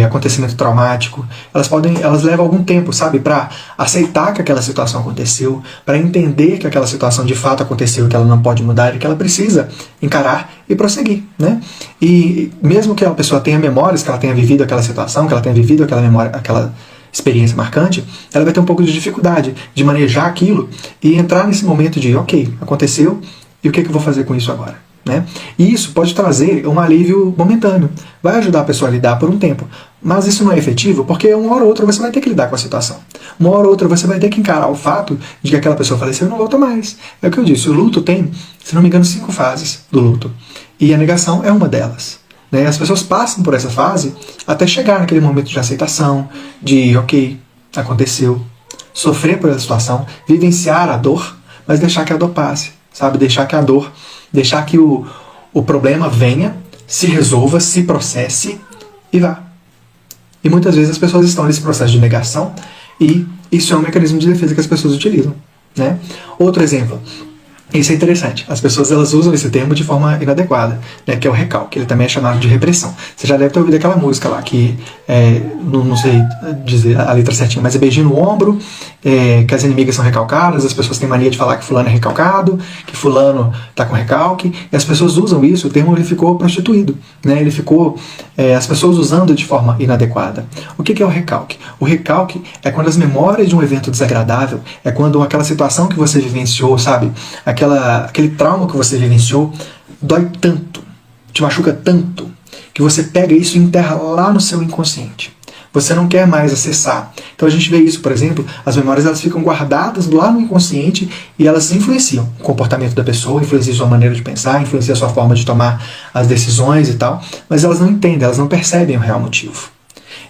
acontecimento traumático, elas levam algum tempo, sabe, para aceitar que aquela situação aconteceu, para entender que aquela situação de fato aconteceu, que ela não pode mudar e que ela precisa encarar e prosseguir, E mesmo que a pessoa tenha memórias, que ela tenha vivido aquela situação, que ela tenha vivido aquela memória, aquela experiência marcante, ela vai ter um pouco de dificuldade de manejar aquilo e entrar nesse momento de, ok, aconteceu, e o que eu vou fazer com isso agora? E isso pode trazer um alívio momentâneo, vai ajudar a pessoa a lidar por um tempo, mas isso não é efetivo porque uma hora ou outra você vai ter que lidar com a situação, uma hora ou outra você vai ter que encarar o fato de que aquela pessoa faleceu e não volta mais. É o que eu disse, o luto tem, se não me engano, 5 fases do luto, e a negação é uma delas. As pessoas passam por essa fase até chegar naquele momento de aceitação, de ok, aconteceu, sofrer por essa situação, vivenciar a dor, mas deixar que a dor passe, sabe, deixar que o problema venha, se resolva, se processe e vá. E muitas vezes as pessoas estão nesse processo de negação e isso é um mecanismo de defesa que as pessoas utilizam. Outro exemplo, Isso é interessante. As pessoas elas usam esse termo de forma inadequada, né, que é o recalque. Ele também é chamado de repressão. Você já deve ter ouvido aquela música lá, que não sei dizer a letra certinha, mas é beijinho no ombro, que as inimigas são recalcadas, as pessoas têm mania de falar que fulano é recalcado, que fulano está com recalque, e as pessoas usam isso, o termo ele ficou prostituído, né, ele ficou, as pessoas usando de forma inadequada. O que é o recalque? O recalque é quando as memórias de um evento desagradável, é quando aquela situação que você vivenciou, sabe, aquele trauma que você vivenciou dói tanto, te machuca tanto, que você pega isso e enterra lá no seu inconsciente. Você não quer mais acessar. Então a gente vê isso, por exemplo, as memórias elas ficam guardadas lá no inconsciente e elas influenciam o comportamento da pessoa, influenciam a sua maneira de pensar, influenciam a sua forma de tomar as decisões e tal, mas elas não entendem, elas não percebem o real motivo.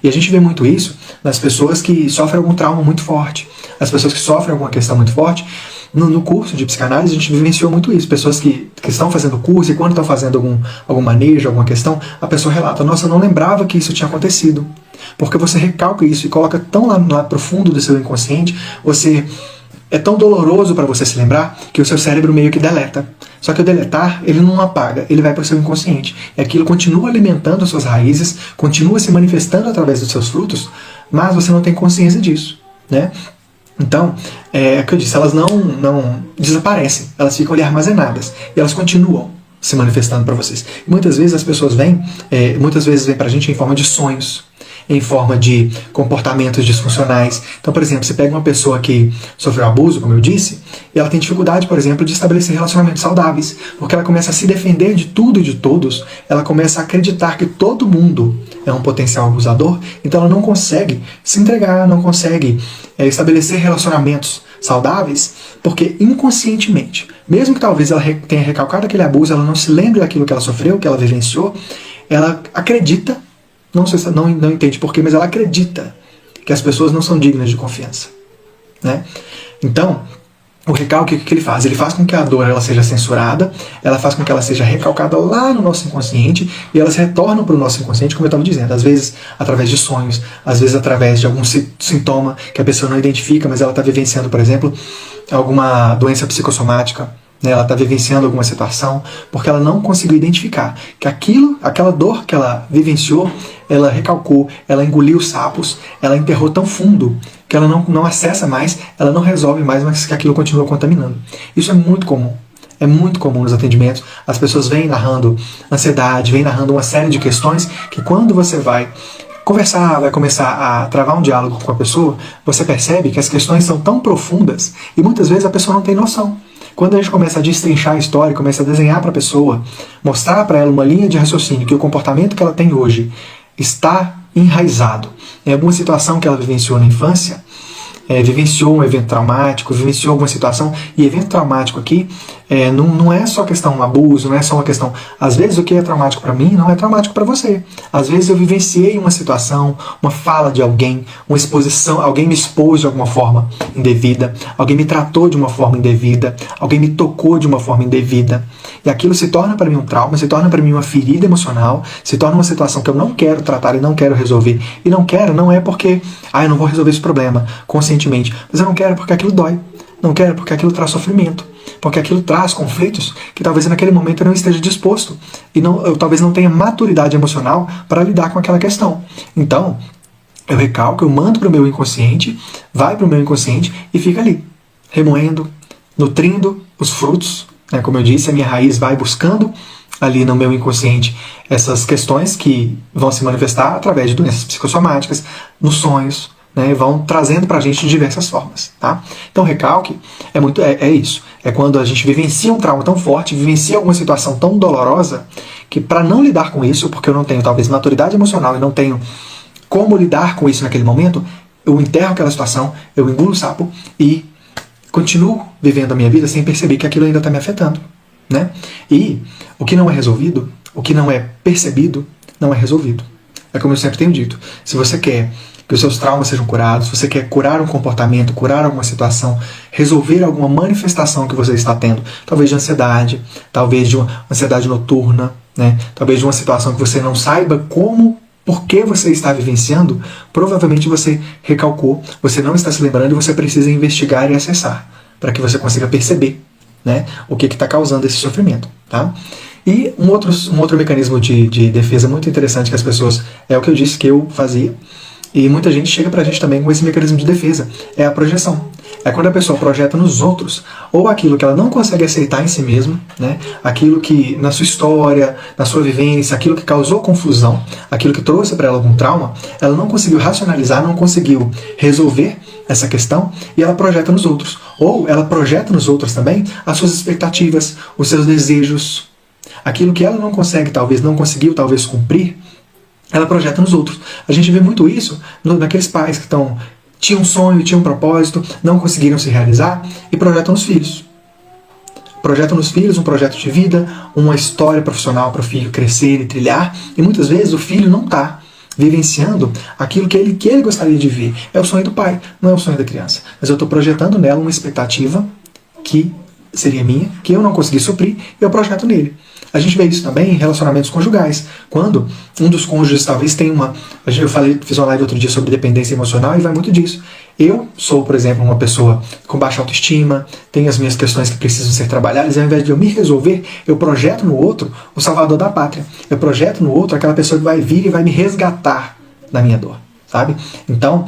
E a gente vê muito isso nas pessoas que sofrem algum trauma muito forte, as pessoas que sofrem alguma questão muito forte. No curso de psicanálise a gente vivenciou muito isso. Pessoas que estão fazendo curso e quando estão fazendo algum manejo, alguma questão, a pessoa relata, nossa, eu não lembrava que isso tinha acontecido. Porque você recalca isso e coloca tão lá profundo do seu inconsciente, é tão doloroso para você se lembrar que o seu cérebro meio que deleta. Só que o deletar, ele não apaga, ele vai para o seu inconsciente. E aquilo continua alimentando as suas raízes, continua se manifestando através dos seus frutos, mas você não tem consciência disso, né? Então, é o que eu disse, elas não desaparecem, elas ficam ali armazenadas e elas continuam se manifestando para vocês. E muitas vezes as pessoas vêm para a gente em forma de sonhos, em forma de comportamentos disfuncionais. Então, por exemplo, você pega uma pessoa que sofreu abuso, como eu disse, e ela tem dificuldade, por exemplo, de estabelecer relacionamentos saudáveis, porque ela começa a se defender de tudo e de todos, ela começa a acreditar que todo mundo é um potencial abusador, então ela não consegue se entregar, não consegue estabelecer relacionamentos saudáveis, porque inconscientemente, mesmo que talvez ela tenha recalcado aquele abuso, ela não se lembre daquilo que ela sofreu, que ela vivenciou, ela acredita, não entende porquê, mas ela acredita que as pessoas não são dignas de confiança, né? Então, o recalque, o que ele faz? Ele faz com que a dor ela seja censurada, ela faz com que ela seja recalcada lá no nosso inconsciente, e elas retornam para o nosso inconsciente, como eu estava dizendo, às vezes através de sonhos, às vezes através de algum sintoma que a pessoa não identifica, mas ela está vivenciando, por exemplo, alguma doença psicossomática, né? Ela está vivenciando alguma situação, porque ela não conseguiu identificar que aquela dor que ela vivenciou, ela recalcou, ela engoliu os sapos, ela enterrou tão fundo que ela não acessa mais, ela não resolve mais, mas que aquilo continua contaminando. Isso é muito comum. É muito comum nos atendimentos. As pessoas vêm narrando ansiedade, vêm narrando uma série de questões que quando você vai conversar, vai começar a travar um diálogo com a pessoa, você percebe que as questões são tão profundas e muitas vezes a pessoa não tem noção. Quando a gente começa a destrinchar a história, começa a desenhar para a pessoa, mostrar para ela uma linha de raciocínio que o comportamento que ela tem hoje está enraizado em alguma situação que ela vivenciou na infância, vivenciou um evento traumático, vivenciou alguma situação, e evento traumático aqui não é só questão abuso, não é só uma questão, às vezes o que é traumático para mim não é traumático para você. Às vezes eu vivenciei uma situação, uma fala de alguém, uma exposição, alguém me expôs de alguma forma indevida, alguém me tratou de uma forma indevida, alguém me tocou de uma forma indevida, e aquilo se torna para mim um trauma, se torna para mim uma ferida emocional, se torna uma situação que eu não quero tratar e não quero resolver. E não quero, não é porque eu não vou resolver esse problema conscientemente, mas eu não quero porque aquilo dói, não quero porque aquilo traz sofrimento, porque aquilo traz conflitos que talvez naquele momento eu não esteja disposto e eu talvez não tenha maturidade emocional para lidar com aquela questão. Então, eu recalco, eu mando para o meu inconsciente, vai para o meu inconsciente e fica ali, remoendo, nutrindo os frutos, né? Como eu disse, a minha raiz vai buscando ali no meu inconsciente essas questões que vão se manifestar através de doenças psicossomáticas, nos sonhos, né, vão trazendo para a gente de diversas formas, tá? Então, recalque é isso. É quando a gente vivencia um trauma tão forte, vivencia alguma situação tão dolorosa, que para não lidar com isso, porque eu não tenho talvez maturidade emocional e não tenho como lidar com isso naquele momento, eu enterro aquela situação, eu engulo o sapo e continuo vivendo a minha vida sem perceber que aquilo ainda está me afetando, né? E o que não é resolvido, o que não é percebido, não é resolvido. É como eu sempre tenho dito, se você quer que os seus traumas sejam curados, se você quer curar um comportamento, curar alguma situação, resolver alguma manifestação que você está tendo, talvez de ansiedade, talvez de uma ansiedade noturna, né? Talvez de uma situação que você não saiba por que você está vivenciando, provavelmente você recalcou, você não está se lembrando e você precisa investigar e acessar, para que você consiga perceber né? O que está causando esse sofrimento, tá? E um outro mecanismo de defesa muito interessante que as pessoas, é o que eu disse que eu fazia, e muita gente chega pra gente também com esse mecanismo de defesa, é a projeção. É quando a pessoa projeta nos outros, ou aquilo que ela não consegue aceitar em si mesma, né? Aquilo que na sua história, na sua vivência, aquilo que causou confusão, aquilo que trouxe para ela algum trauma, ela não conseguiu racionalizar, não conseguiu resolver essa questão, e ela projeta nos outros. Ou ela projeta nos outros também as suas expectativas, os seus desejos, aquilo que ela não consegue, talvez não conseguiu, talvez cumprir, ela projeta nos outros. A gente vê muito isso naqueles pais que tinham um sonho, tinham um propósito, não conseguiram se realizar e projetam nos filhos. Projetam nos filhos um projeto de vida, uma história profissional para o filho crescer e trilhar, e muitas vezes o filho não está vivenciando aquilo que ele gostaria de ver. É o sonho do pai, não é o sonho da criança. Mas eu estou projetando nela uma expectativa que seria minha, que eu não consegui suprir, e eu projeto nele. A gente vê isso também em relacionamentos conjugais. Quando um dos cônjuges talvez tenha eu fiz uma live outro dia sobre dependência emocional e vai muito disso. Eu sou, por exemplo, uma pessoa com baixa autoestima, tenho as minhas questões que precisam ser trabalhadas, e ao invés de eu me resolver, eu projeto no outro o salvador da pátria. Eu projeto no outro aquela pessoa que vai vir e vai me resgatar da minha dor, sabe? Então,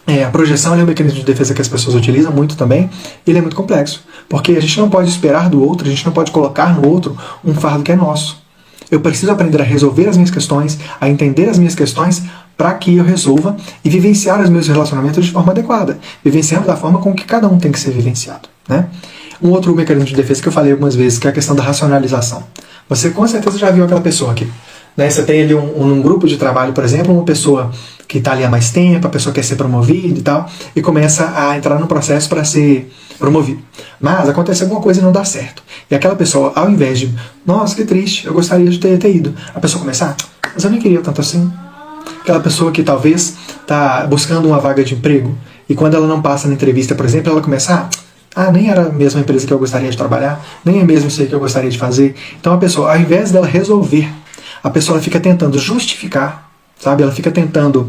a projeção é um mecanismo de defesa que as pessoas utilizam muito também, e ele é muito complexo, porque a gente não pode esperar do outro, a gente não pode colocar no outro um fardo que é nosso. Eu preciso aprender a resolver as minhas questões, a entender as minhas questões, para que eu resolva e vivenciar os meus relacionamentos de forma adequada, vivenciando da forma com que cada um tem que ser vivenciado, né? Um outro mecanismo de defesa que eu falei algumas vezes, que é a questão da racionalização. Você com certeza já viu aquela pessoa aqui, né? Você tem ali um grupo de trabalho, por exemplo, uma pessoa que está ali há mais tempo, a pessoa quer ser promovida e tal, e começa a entrar no processo para ser promovido. Mas acontece alguma coisa e não dá certo. E aquela pessoa, ao invés de, nossa, que triste, eu gostaria de ter ido, a pessoa começa, mas eu nem queria tanto assim. Aquela pessoa que talvez está buscando uma vaga de emprego, e quando ela não passa na entrevista, por exemplo, ela começa, nem era a mesma empresa que eu gostaria de trabalhar, nem é mesmo isso aí que eu gostaria de fazer. Então a pessoa, ao invés dela resolver, a pessoa ela fica tentando justificar, sabe? Ela fica tentando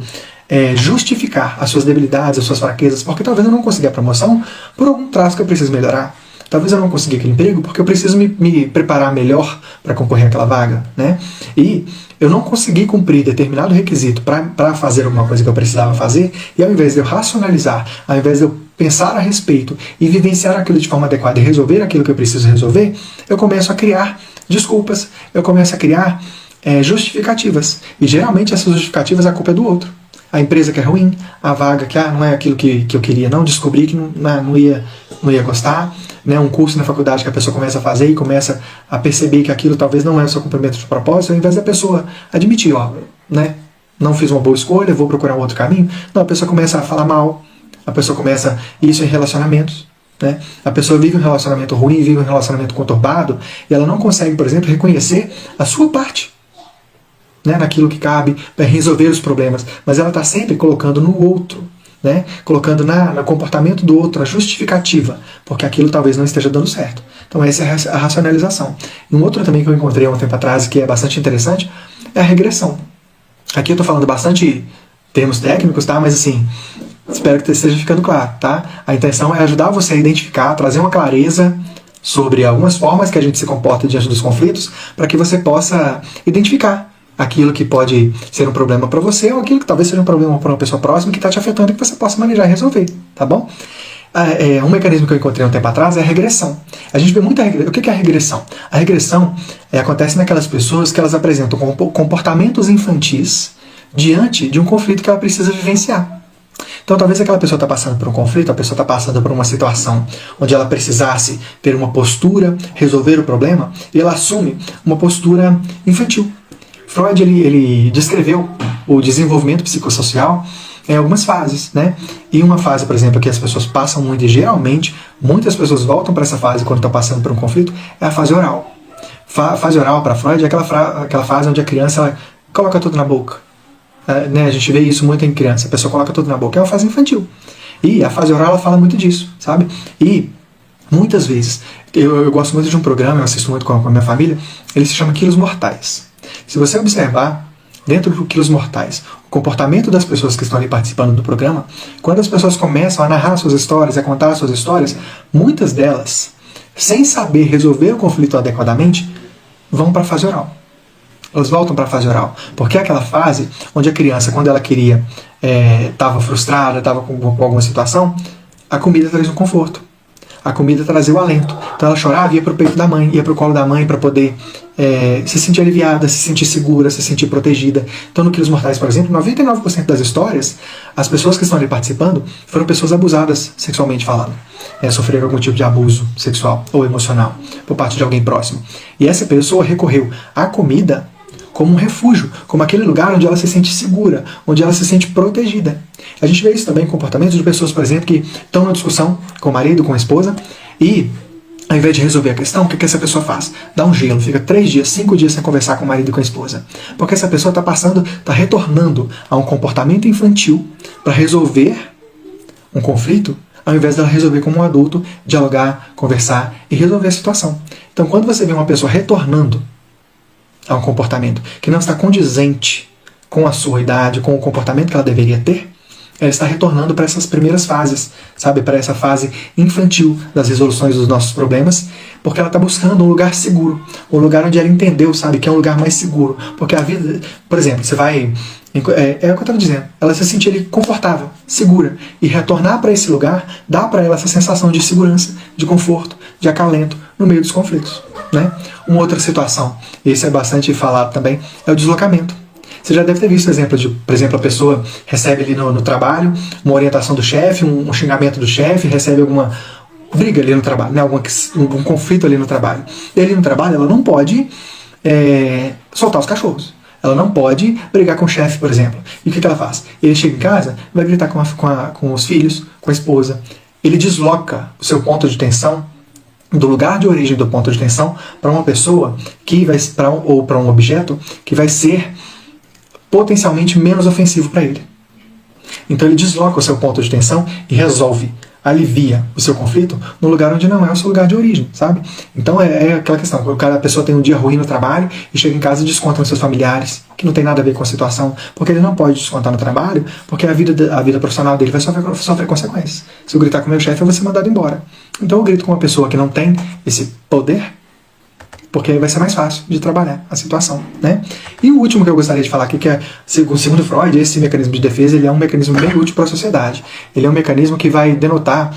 justificar as suas debilidades, as suas fraquezas, porque talvez eu não consiga a promoção por algum traço que eu preciso melhorar. Talvez eu não consiga aquele emprego porque eu preciso me preparar melhor para concorrer àquela vaga, né? E eu não consegui cumprir determinado requisito para fazer alguma coisa que eu precisava fazer, e ao invés de eu racionalizar, ao invés de eu pensar a respeito e vivenciar aquilo de forma adequada e resolver aquilo que eu preciso resolver, eu começo a criar desculpas, eu começo a criar justificativas. E geralmente essas justificativas a culpa é do outro. A empresa que é ruim, a vaga que não é aquilo que eu queria, não descobri que não ia gostar, né? Um curso na faculdade que a pessoa começa a fazer e começa a perceber que aquilo talvez não é o seu cumprimento de propósito, ao invés da pessoa admitir, né? Não fiz uma boa escolha, vou procurar um outro caminho. Não, a pessoa começa a falar mal, a pessoa começa isso em relacionamentos, né? A pessoa vive um relacionamento ruim, vive um relacionamento conturbado, e ela não consegue, por exemplo, reconhecer a sua parte, né, naquilo que cabe para resolver os problemas, mas ela está sempre colocando no outro, né, colocando no comportamento do outro a justificativa, porque aquilo talvez não esteja dando certo. Então essa é a racionalização. E um outro também que eu encontrei há um tempo atrás, que é bastante interessante, é a regressão. Aqui eu estou falando bastante termos técnicos, tá? Mas assim, espero que esteja ficando claro, tá? A intenção é ajudar você a identificar, trazer uma clareza sobre algumas formas que a gente se comporta diante dos conflitos, para que você possa identificar aquilo que pode ser um problema para você, ou aquilo que talvez seja um problema para uma pessoa próxima que está te afetando e que você possa manejar e resolver, tá bom? Um mecanismo que eu encontrei um tempo atrás é a regressão. A gente vê muita regressão. O que é a regressão? A regressão acontece naquelas pessoas que elas apresentam comportamentos infantis diante de um conflito que ela precisa vivenciar. Então talvez aquela pessoa está passando por um conflito, a pessoa está passando por uma situação onde ela precisasse ter uma postura, resolver o problema, e ela assume uma postura infantil. Freud ele descreveu o desenvolvimento psicossocial em algumas fases, né? E uma fase, por exemplo, que as pessoas passam muito, e geralmente muitas pessoas voltam para essa fase quando estão passando por um conflito, é a fase oral. Fase oral para Freud é aquela fase onde a criança ela coloca tudo na boca. Né? A gente vê isso muito em criança, a pessoa coloca tudo na boca. É uma fase infantil. E a fase oral ela fala muito disso, sabe? E muitas vezes, eu gosto muito de um programa, eu assisto muito com a minha família, ele se chama Quilos Mortais. Se você observar, dentro do Quilos Mortais, o comportamento das pessoas que estão ali participando do programa, quando as pessoas começam a narrar suas histórias, a contar suas histórias, muitas delas sem saber resolver o conflito adequadamente, vão para a fase oral. Elas voltam para a fase oral. Porque é aquela fase onde a criança, quando ela queria, estava frustrada, estava com alguma situação, a comida traz um conforto. A comida trazia o alento. Então ela chorava e ia para o peito da mãe, ia para o colo da mãe para poder se sentir aliviada, se sentir segura, se sentir protegida. Então no Quilos Mortais, por exemplo, 99% das histórias, as pessoas que estão ali participando foram pessoas abusadas sexualmente falando. Sofreram algum tipo de abuso sexual ou emocional por parte de alguém próximo. E essa pessoa recorreu à comida como um refúgio, como aquele lugar onde ela se sente segura, onde ela se sente protegida. A gente vê isso também em comportamentos de pessoas, por exemplo, que estão numa discussão com o marido, com a esposa, e ao invés de resolver a questão, o que essa pessoa faz? Dá um gelo, fica 3 dias, 5 dias sem conversar com o marido e com a esposa. Porque essa pessoa está retornando a um comportamento infantil para resolver um conflito, ao invés dela resolver como um adulto, dialogar, conversar e resolver a situação. Então, quando você vê uma pessoa retornando a um comportamento que não está condizente com a sua idade, com o comportamento que ela deveria ter, ela está retornando para essas primeiras fases, sabe, para essa fase infantil das resoluções dos nossos problemas, porque ela está buscando um lugar seguro, um lugar onde ela entendeu, sabe, que é um lugar mais seguro, porque a vida, por exemplo, você vai, é o que eu estava dizendo, ela se sentir ali confortável, segura, e retornar para esse lugar dá para ela essa sensação de segurança, de conforto, de acalento no meio dos conflitos, né? Uma outra situação, e esse é bastante falado também, é o deslocamento. Você já deve ter visto exemplo de, por exemplo, a pessoa recebe ali no trabalho uma orientação do chefe, um xingamento do chefe, recebe alguma briga ali no trabalho, né? Um conflito ali no trabalho. E ali no trabalho ela não pode soltar os cachorros. Ela não pode brigar com o chefe, por exemplo. E o que ela faz? Ele chega em casa, vai gritar com os filhos, com a esposa. Ele desloca o seu ponto de tensão do lugar de origem do ponto de tensão para uma pessoa que vai, ou para um objeto que vai ser potencialmente menos ofensivo para ele. Então ele desloca o seu ponto de tensão e resolve, alivia o seu conflito no lugar onde não é o seu lugar de origem, sabe? Então é aquela questão, a pessoa tem um dia ruim no trabalho e chega em casa e desconta nos seus familiares, que não tem nada a ver com a situação, porque ele não pode descontar no trabalho, porque a vida profissional dele vai sofrer consequências. Se eu gritar com o meu chefe, eu vou ser mandado embora. Então eu grito com uma pessoa que não tem esse poder, porque aí vai ser mais fácil de trabalhar a situação, né? E o último que eu gostaria de falar aqui, que é, segundo Freud, esse mecanismo de defesa, ele é um mecanismo bem útil para a sociedade. Ele é um mecanismo que vai denotar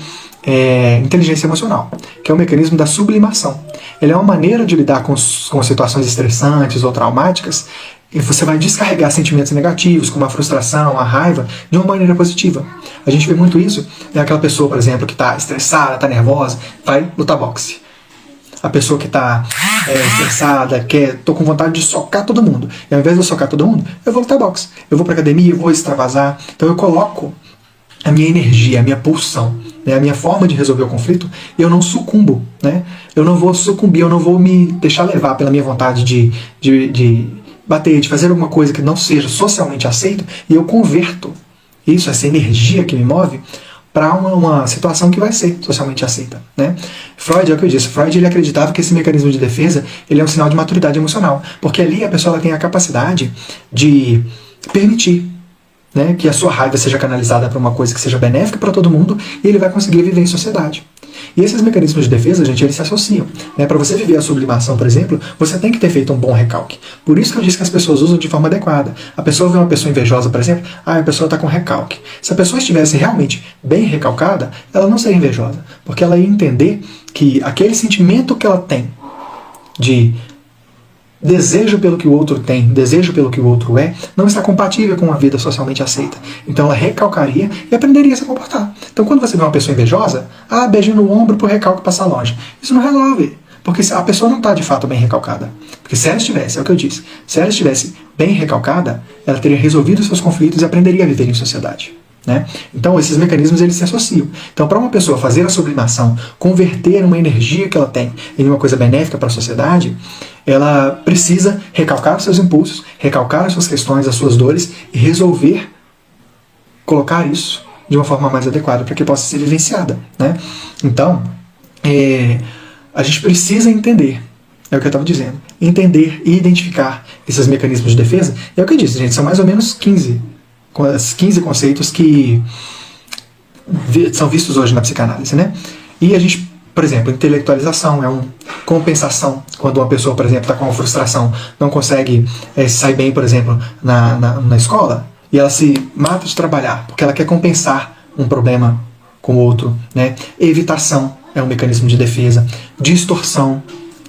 inteligência emocional, que é o mecanismo da sublimação. Ele é uma maneira de lidar com situações estressantes ou traumáticas, e você vai descarregar sentimentos negativos, como a frustração, a raiva, de uma maneira positiva. A gente vê muito isso, aquela pessoa, por exemplo, que está estressada, está nervosa, vai lutar boxe. A pessoa que está estressada, tô com vontade de socar todo mundo. E ao invés de eu socar todo mundo, eu vou lutar boxe. Eu vou para academia, eu vou extravasar. Então eu coloco a minha energia, a minha pulsão, né, a minha forma de resolver o conflito, e eu não sucumbo. Né? Eu não vou sucumbir, eu não vou me deixar levar pela minha vontade de bater, de fazer alguma coisa que não seja socialmente aceito, e eu converto isso, essa energia que me move, para uma situação que vai ser socialmente aceita, né? Freud, é o que eu disse, Freud ele acreditava que esse mecanismo de defesa ele é um sinal de maturidade emocional, porque ali a pessoa ela tem a capacidade de permitir, né, que a sua raiva seja canalizada para uma coisa que seja benéfica para todo mundo, e ele vai conseguir viver em sociedade. E esses mecanismos de defesa, gente, eles se associam. Né? Para você viver a sublimação, por exemplo, você tem que ter feito um bom recalque. Por isso que eu disse que as pessoas usam de forma adequada. A pessoa vê uma pessoa invejosa, por exemplo, a pessoa está com recalque. Se a pessoa estivesse realmente bem recalcada, ela não seria invejosa, porque ela ia entender que aquele sentimento que ela tem de desejo pelo que o outro tem, desejo pelo que o outro é, não está compatível com uma vida socialmente aceita. Então ela recalcaria e aprenderia a se comportar. Então quando você vê uma pessoa invejosa, beijinho no ombro pro recalque passar longe. Isso não resolve, porque a pessoa não está de fato bem recalcada. Porque se ela estivesse, é o que eu disse, se ela estivesse bem recalcada, ela teria resolvido seus conflitos e aprenderia a viver em sociedade. Né? Então esses mecanismos eles se associam. Então para uma pessoa fazer a sublimação, converter uma energia que ela tem em uma coisa benéfica para a sociedade, ela precisa recalcar os seus impulsos, recalcar as suas questões, as suas dores e resolver colocar isso de uma forma mais adequada para que possa ser vivenciada. Né? Então a gente precisa entender, é o que eu estava dizendo, entender e identificar esses mecanismos de defesa. É o que eu disse, gente, são mais ou menos 15 conceitos que são vistos hoje na psicanálise, né? E a gente Por exemplo, intelectualização é compensação. Quando uma pessoa, por exemplo, está com uma frustração, não consegue sair bem, por exemplo, na escola, e ela se mata de trabalhar, porque ela quer compensar um problema com o outro, né? Evitação é um mecanismo de defesa. Distorção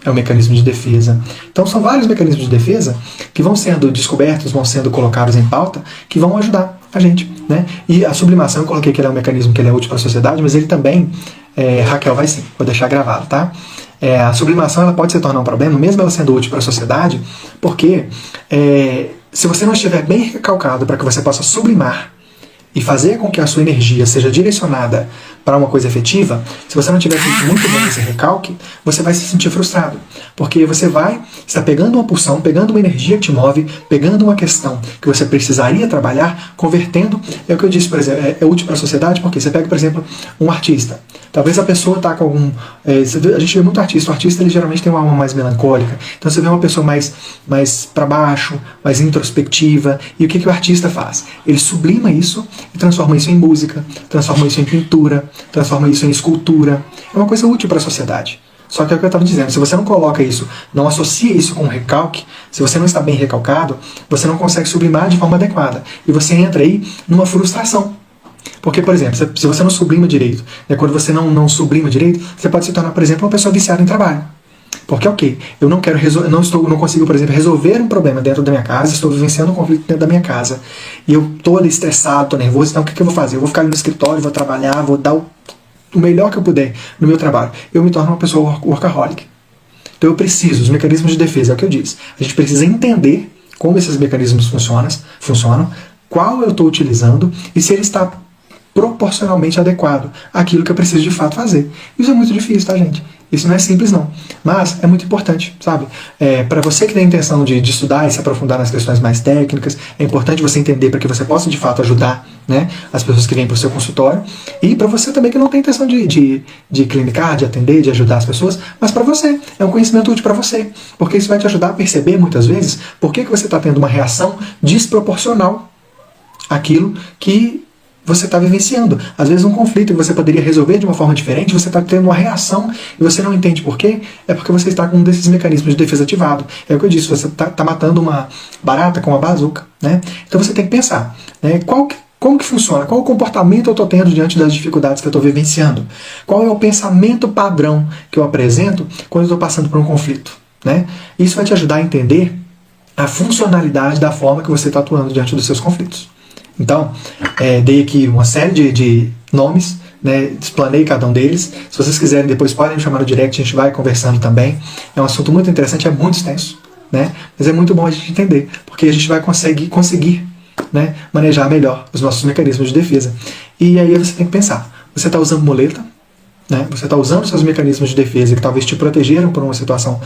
é um mecanismo de defesa. Então são vários mecanismos de defesa que vão sendo descobertos, vão sendo colocados em pauta, que vão ajudar a gente, né? E a sublimação, eu coloquei que ele é um mecanismo que ele é útil para a sociedade, mas ele também, Raquel, vai sim, vou deixar gravado, tá? A sublimação ela pode se tornar um problema, mesmo ela sendo útil para a sociedade, porque se você não estiver bem recalcado para que você possa sublimar e fazer com que a sua energia seja direcionada para uma coisa efetiva, se você não tiver feito muito bem esse recalque, você vai se sentir frustrado. Porque você vai estar pegando uma pulsão, pegando uma energia que te move, pegando uma questão que você precisaria trabalhar, convertendo. É o que eu disse, por exemplo, é útil para a sociedade, porque você pega, por exemplo, um artista. Talvez a pessoa está com algum... a gente vê muito artista. O artista ele geralmente tem uma alma mais melancólica. Então você vê uma pessoa mais para baixo, mais introspectiva. E o que o artista faz? Ele sublima isso e transforma isso em música, transforma isso em pintura, transforma isso em escultura. É uma coisa útil para a sociedade. Só que é o que eu estava dizendo, se você não coloca isso, não associa isso com um recalque, se você não está bem recalcado, você não consegue sublimar de forma adequada. E você entra aí numa frustração. Porque, por exemplo, se você não sublima direito, quando você não sublima direito, você pode se tornar, por exemplo, uma pessoa viciada em trabalho. Porque, ok, eu não quero não consigo, por exemplo, resolver um problema dentro da minha casa, estou vivenciando um conflito dentro da minha casa, e eu estou ali estressado, estou nervoso, então o que eu vou fazer? Eu vou ficar ali no escritório, vou trabalhar, vou dar o melhor que eu puder no meu trabalho. Eu me torno uma pessoa workaholic. Então eu preciso, os mecanismos de defesa, é o que eu disse. A gente precisa entender como esses mecanismos funcionam, qual eu estou utilizando e se ele está proporcionalmente adequado àquilo que eu preciso de fato fazer. Isso é muito difícil, tá, gente? Isso não é simples, não. Mas é muito importante, sabe? Para você que tem a intenção de estudar e se aprofundar nas questões mais técnicas, é importante você entender para que você possa, de fato, ajudar, né, as pessoas que vêm para o seu consultório. E para você também que não tem intenção de clinicar, de atender, de ajudar as pessoas, mas para você. É um conhecimento útil para você. Porque isso vai te ajudar a perceber, muitas vezes, por que você está tendo uma reação desproporcional àquilo que você está vivenciando. Às vezes um conflito que você poderia resolver de uma forma diferente, você está tendo uma reação e você não entende por quê, é porque você está com um desses mecanismos de defesa ativado. É o que eu disse, você está matando uma barata com uma bazuca, né? Então você tem que pensar, né, como que funciona, qual o comportamento eu estou tendo diante das dificuldades que eu estou vivenciando, qual é o pensamento padrão que eu apresento quando eu estou passando por um conflito, né? Isso vai te ajudar a entender a funcionalidade da forma que você está atuando diante dos seus conflitos. Então, dei aqui uma série de nomes, né, explanei cada um deles. Se vocês quiserem, depois podem me chamar no direct, a gente vai conversando também. É um assunto muito interessante, é muito extenso, né, mas é muito bom a gente entender, porque a gente vai conseguir, né, manejar melhor os nossos mecanismos de defesa. E aí você tem que pensar, você está usando muleta, né? Você está usando seus mecanismos de defesa que talvez te protegeram por numa situação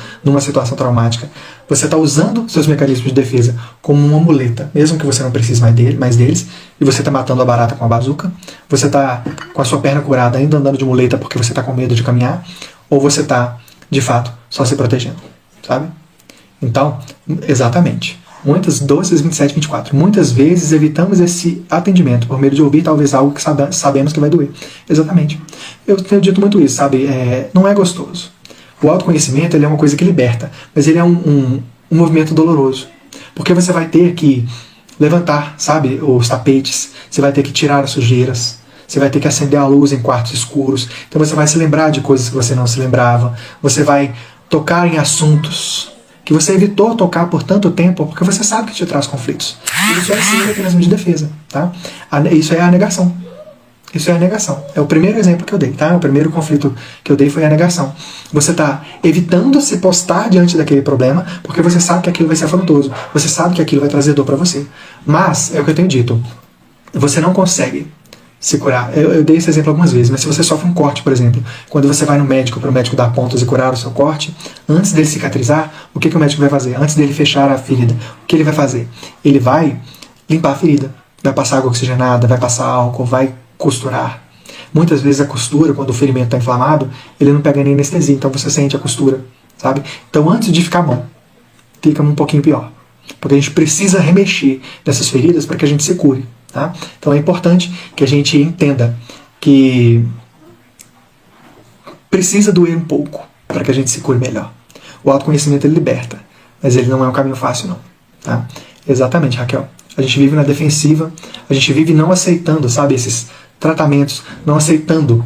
traumática. Você está usando seus mecanismos de defesa como uma muleta, mesmo que você não precise mais deles, e você está matando a barata com a bazuca. Você está com a sua perna curada ainda andando de muleta porque você está com medo de caminhar, ou você está, de fato, só se protegendo, sabe? Então, exatamente. 12, 27, 24. Muitas vezes evitamos esse atendimento por medo de ouvir talvez algo que sabemos que vai doer. Exatamente. Eu tenho dito muito isso, sabe? Não é gostoso. O autoconhecimento ele é uma coisa que liberta, mas ele é um movimento doloroso. Porque você vai ter que levantar, sabe, os tapetes, você vai ter que tirar as sujeiras, você vai ter que acender a luz em quartos escuros, então você vai se lembrar de coisas que você não se lembrava, você vai tocar em assuntos que você evitou tocar por tanto tempo, porque você sabe que te traz conflitos. E isso é sim um mecanismo de defesa, tá? Isso é a negação. Isso é a negação. É o primeiro exemplo que eu dei, tá? O primeiro conflito que eu dei foi a negação. Você está evitando se postar diante daquele problema, porque você sabe que aquilo vai ser afrontoso. Você sabe que aquilo vai trazer dor para você. Mas, é o que eu tenho dito, você não consegue se curar. Eu dei esse exemplo algumas vezes, mas se você sofre um corte, por exemplo, quando você vai no médico para o médico dar pontos e curar o seu corte, antes dele cicatrizar, o que o médico vai fazer? Antes dele fechar a ferida, o que ele vai fazer? Ele vai limpar a ferida, vai passar água oxigenada, vai passar álcool, vai costurar. Muitas vezes a costura, quando o ferimento está inflamado, ele não pega nem anestesia, então você sente a costura, sabe? Então antes de ficar bom, fica um pouquinho pior. Porque a gente precisa remexer nessas feridas para que a gente se cure. Tá? Então é importante que a gente entenda que Precisa doer um pouco para que a gente se cure melhor. O autoconhecimento ele liberta, mas ele não é um caminho fácil não, tá? Exatamente, Raquel. A gente vive na defensiva, a gente vive não aceitando, sabe, esses tratamentos, não aceitando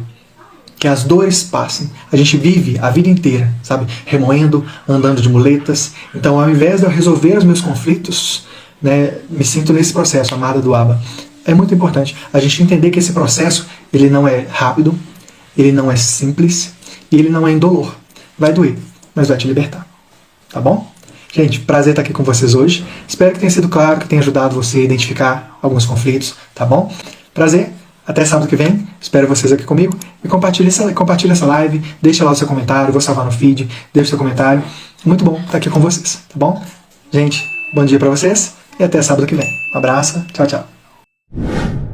que as dores passem. A gente vive a vida inteira, sabe, remoendo, andando de muletas. Então, ao invés de eu resolver os meus conflitos, né, me sinto nesse processo, amada do Abba. É muito importante a gente entender que esse processo, ele não é rápido, ele não é simples e ele não é indolor. Vai doer, mas vai te libertar. Tá bom? Gente, prazer estar aqui com vocês hoje. Espero que tenha sido claro, que tenha ajudado você a identificar alguns conflitos, tá bom? Prazer. Até sábado que vem. Espero vocês aqui comigo. E compartilhe essa live. Deixa lá o seu comentário. Vou salvar no feed. Deixa o seu comentário. Muito bom estar aqui com vocês, tá bom? Gente, bom dia pra vocês. E até sábado que vem. Um abraço. Tchau, tchau.